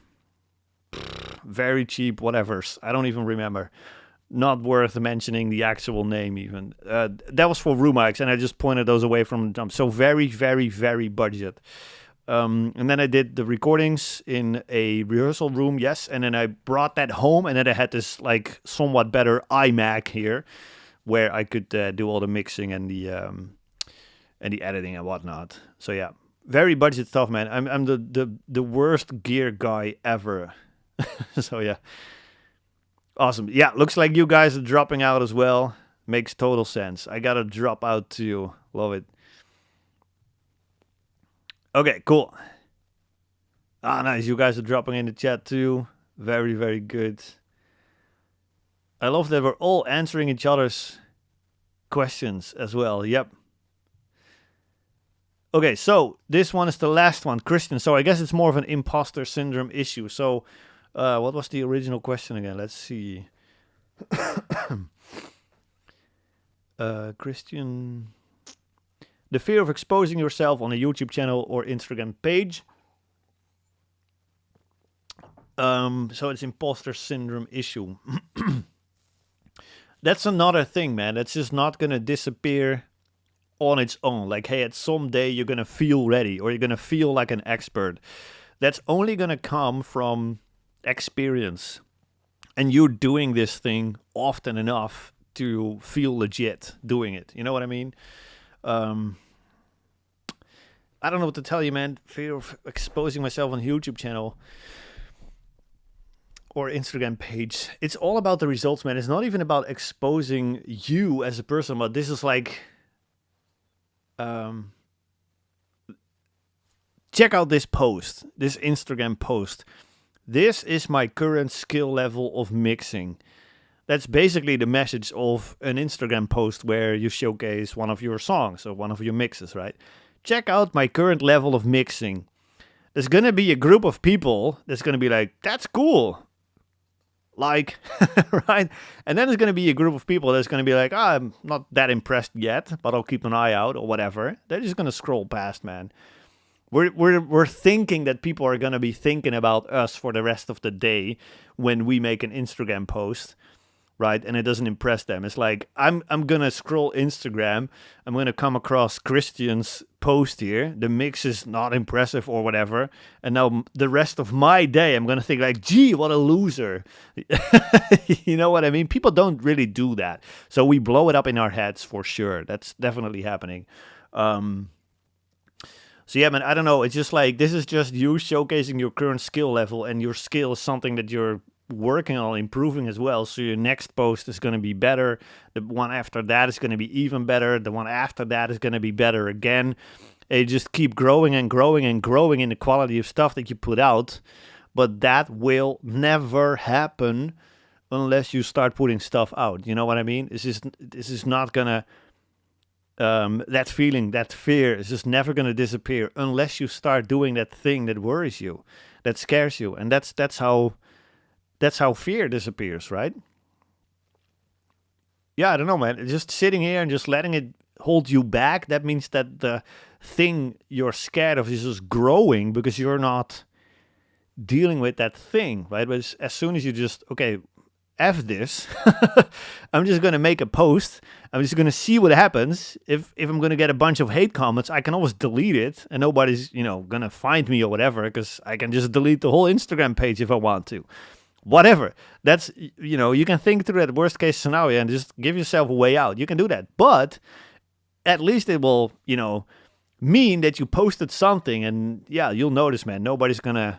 very cheap, whatever's. I don't even remember. Not worth mentioning the actual name even. That was for room mics, and I just pointed those away from the dump. So very, very, very budget. And then I did the recordings in a rehearsal room, yes. And then I brought that home, and then I had this like somewhat better iMac here, where I could do all the mixing and the editing and whatnot. So yeah, very budget stuff, man. I'm the worst gear guy ever. So yeah, awesome. Yeah, looks like you guys are dropping out as well. Makes total sense. I gotta drop out too. Love it. Okay, cool. Nice. You guys are dropping in the chat too. Very, very good. I love that we're all answering each other's questions as well. Yep. Okay, so this one is the last one, Christian. So I guess it's more of an imposter syndrome issue. So what was the original question again? Let's see. Christian. The fear of exposing yourself on a YouTube channel or Instagram page. So it's imposter syndrome issue. That's another thing, man. That's just not going to disappear on its own. Like, hey, at some day you're going to feel ready or you're going to feel like an expert. That's only going to come from experience. And you're doing this thing often enough to feel legit doing it. You know what I mean? I don't know what to tell you, man. Fear of exposing myself on a YouTube channel or Instagram page. It's all about the results, man. It's not even about exposing you as a person, but this is like, check out this post, this Instagram post. This is my current skill level of mixing. That's basically the message of an Instagram post where you showcase one of your songs or one of your mixes, right? Check out my current level of mixing. There's going to be a group of people that's going to be like, that's cool. Like, right? And then there's going to be a group of people that's going to be like, I'm not that impressed yet, but I'll keep an eye out or whatever. They're just going to scroll past, man. We're thinking that people are going to be thinking about us for the rest of the day when we make an Instagram post. Right, and it doesn't impress them. It's like I'm gonna scroll Instagram. I'm gonna come across Christian's post here. The mix is not impressive or whatever, and now the rest of my day I'm gonna think like, gee, what a loser. You know what I mean? People don't really do that, so we blow it up in our heads for sure. That's definitely happening. So yeah, man, I don't know. It's just like this is just you showcasing your current skill level, and your skill is something that you're working on improving as well. So your next post is going to be better. The one after that is going to be even better. The one after that is going to be better again. And you just keep growing and growing and growing in the quality of stuff that you put out. But that will never happen unless you start putting stuff out. You know what I mean? This is not going to... that feeling, that fear is just never going to disappear unless you start doing that thing that worries you, that scares you. And that's how fear disappears, right? Yeah, I don't know, man. Just sitting here and just letting it hold you back, that means that the thing you're scared of is just growing because you're not dealing with that thing, right? But as soon as you just, okay, F this, I'm just going to make a post. I'm just going to see what happens. If I'm going to get a bunch of hate comments, I can always delete it and nobody's, going to find me or whatever because I can just delete the whole Instagram page if I want to. whatever. That's, you can think through that worst case scenario and just give yourself a way out. You can do that. But at least it will, mean that you posted something, and yeah, you'll notice, man, nobody's gonna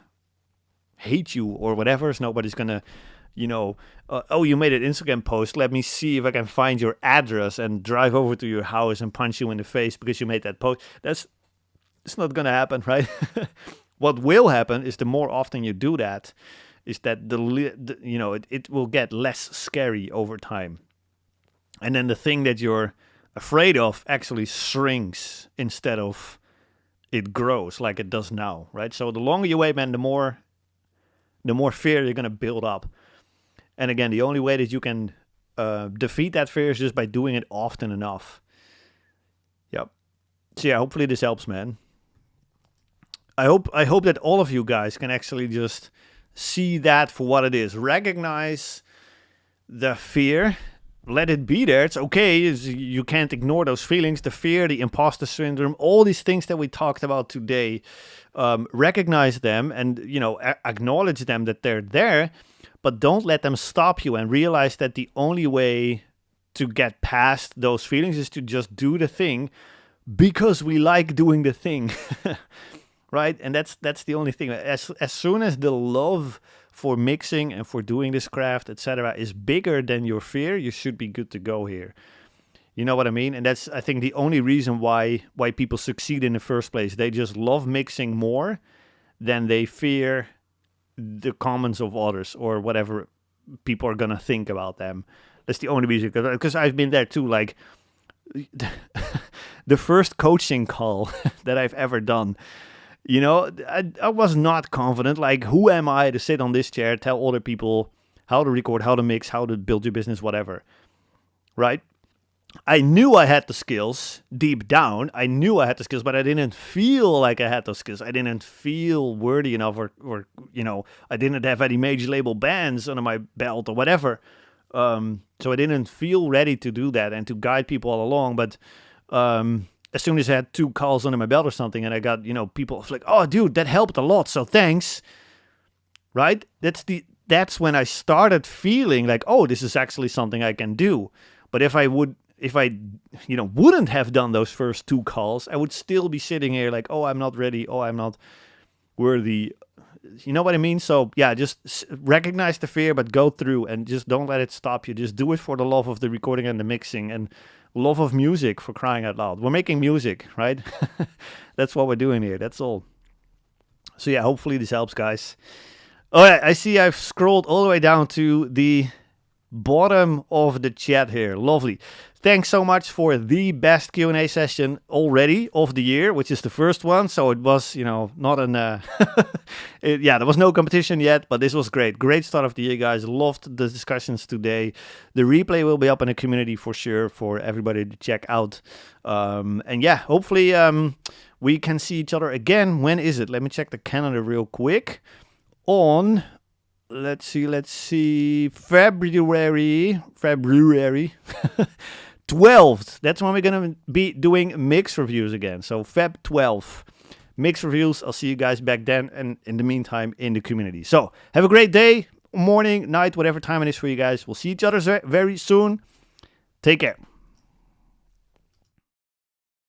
hate you or whatever. Nobody's gonna, oh, you made an Instagram post. Let me see if I can find your address and drive over to your house and punch you in the face because you made that post. It's not gonna happen, right? What will happen is the more often you do that, is that it will get less scary over time, and then the thing that you're afraid of actually shrinks instead of it grows like it does now, right? So the longer you wait, man, the more fear you're gonna build up. And again, the only way that you can defeat that fear is just by doing it often enough. Yep. So yeah, hopefully this helps, man. I hope that all of you guys can actually just see that for what it is. Recognize the fear. Let it be there. It's okay. You can't ignore those feelings, the fear, the imposter syndrome, all these things that we talked about today. Recognize them and, acknowledge them that they're there, but don't let them stop you, and realize that the only way to get past those feelings is to just do the thing because we like doing the thing, right? And that's the only thing. As soon as the love for mixing and for doing this craft, etc., is bigger than your fear, you should be good to go here. You know what I mean? And that's, I think, the only reason why people succeed in the first place. They just love mixing more than they fear the comments of others or whatever people are gonna think about them. That's the only reason, because I've been there too. Like the first coaching call that I've ever done, I was not confident. Like, who am I to sit on this chair, tell other people how to record, how to mix, how to build your business, whatever, right? I knew I had the skills deep down. I knew I had the skills, but I didn't feel like I had those skills. I didn't feel worthy enough, or I didn't have any major label bands under my belt or whatever. So I didn't feel ready to do that and to guide people all along. But as soon as I had 2 calls under my belt or something, and I got, people like, oh, dude, that helped a lot, so thanks, right? That's when I started feeling like, oh, this is actually something I can do. But if I wouldn't have done those first 2 calls, I would still be sitting here like, oh, I'm not ready, oh, I'm not worthy. You know what I mean? So yeah, just recognize the fear, but go through and just don't let it stop you. Just do it for the love of the recording and the mixing and love of music, for crying out loud. We're making music, right? That's what we're doing here. That's all. So yeah, hopefully this helps, guys. All right, I see I've scrolled all the way down to the bottom of the chat here. Lovely. Thanks so much for the best Q&A session already of the year, which is the first one. So it was, not an... there was no competition yet, but this was great. Great start of the year, guys. Loved the discussions today. The replay will be up in the community for sure for everybody to check out. And yeah, hopefully we can see each other again. When is it? Let me check the calendar real quick. On... Let's see, February 12th. That's when we're going to be doing mix reviews again. So Feb 12th, mix reviews. I'll see you guys back then, and in the meantime, in the community. So have a great day, morning, night, whatever time it is for you guys. We'll see each other very soon. Take care.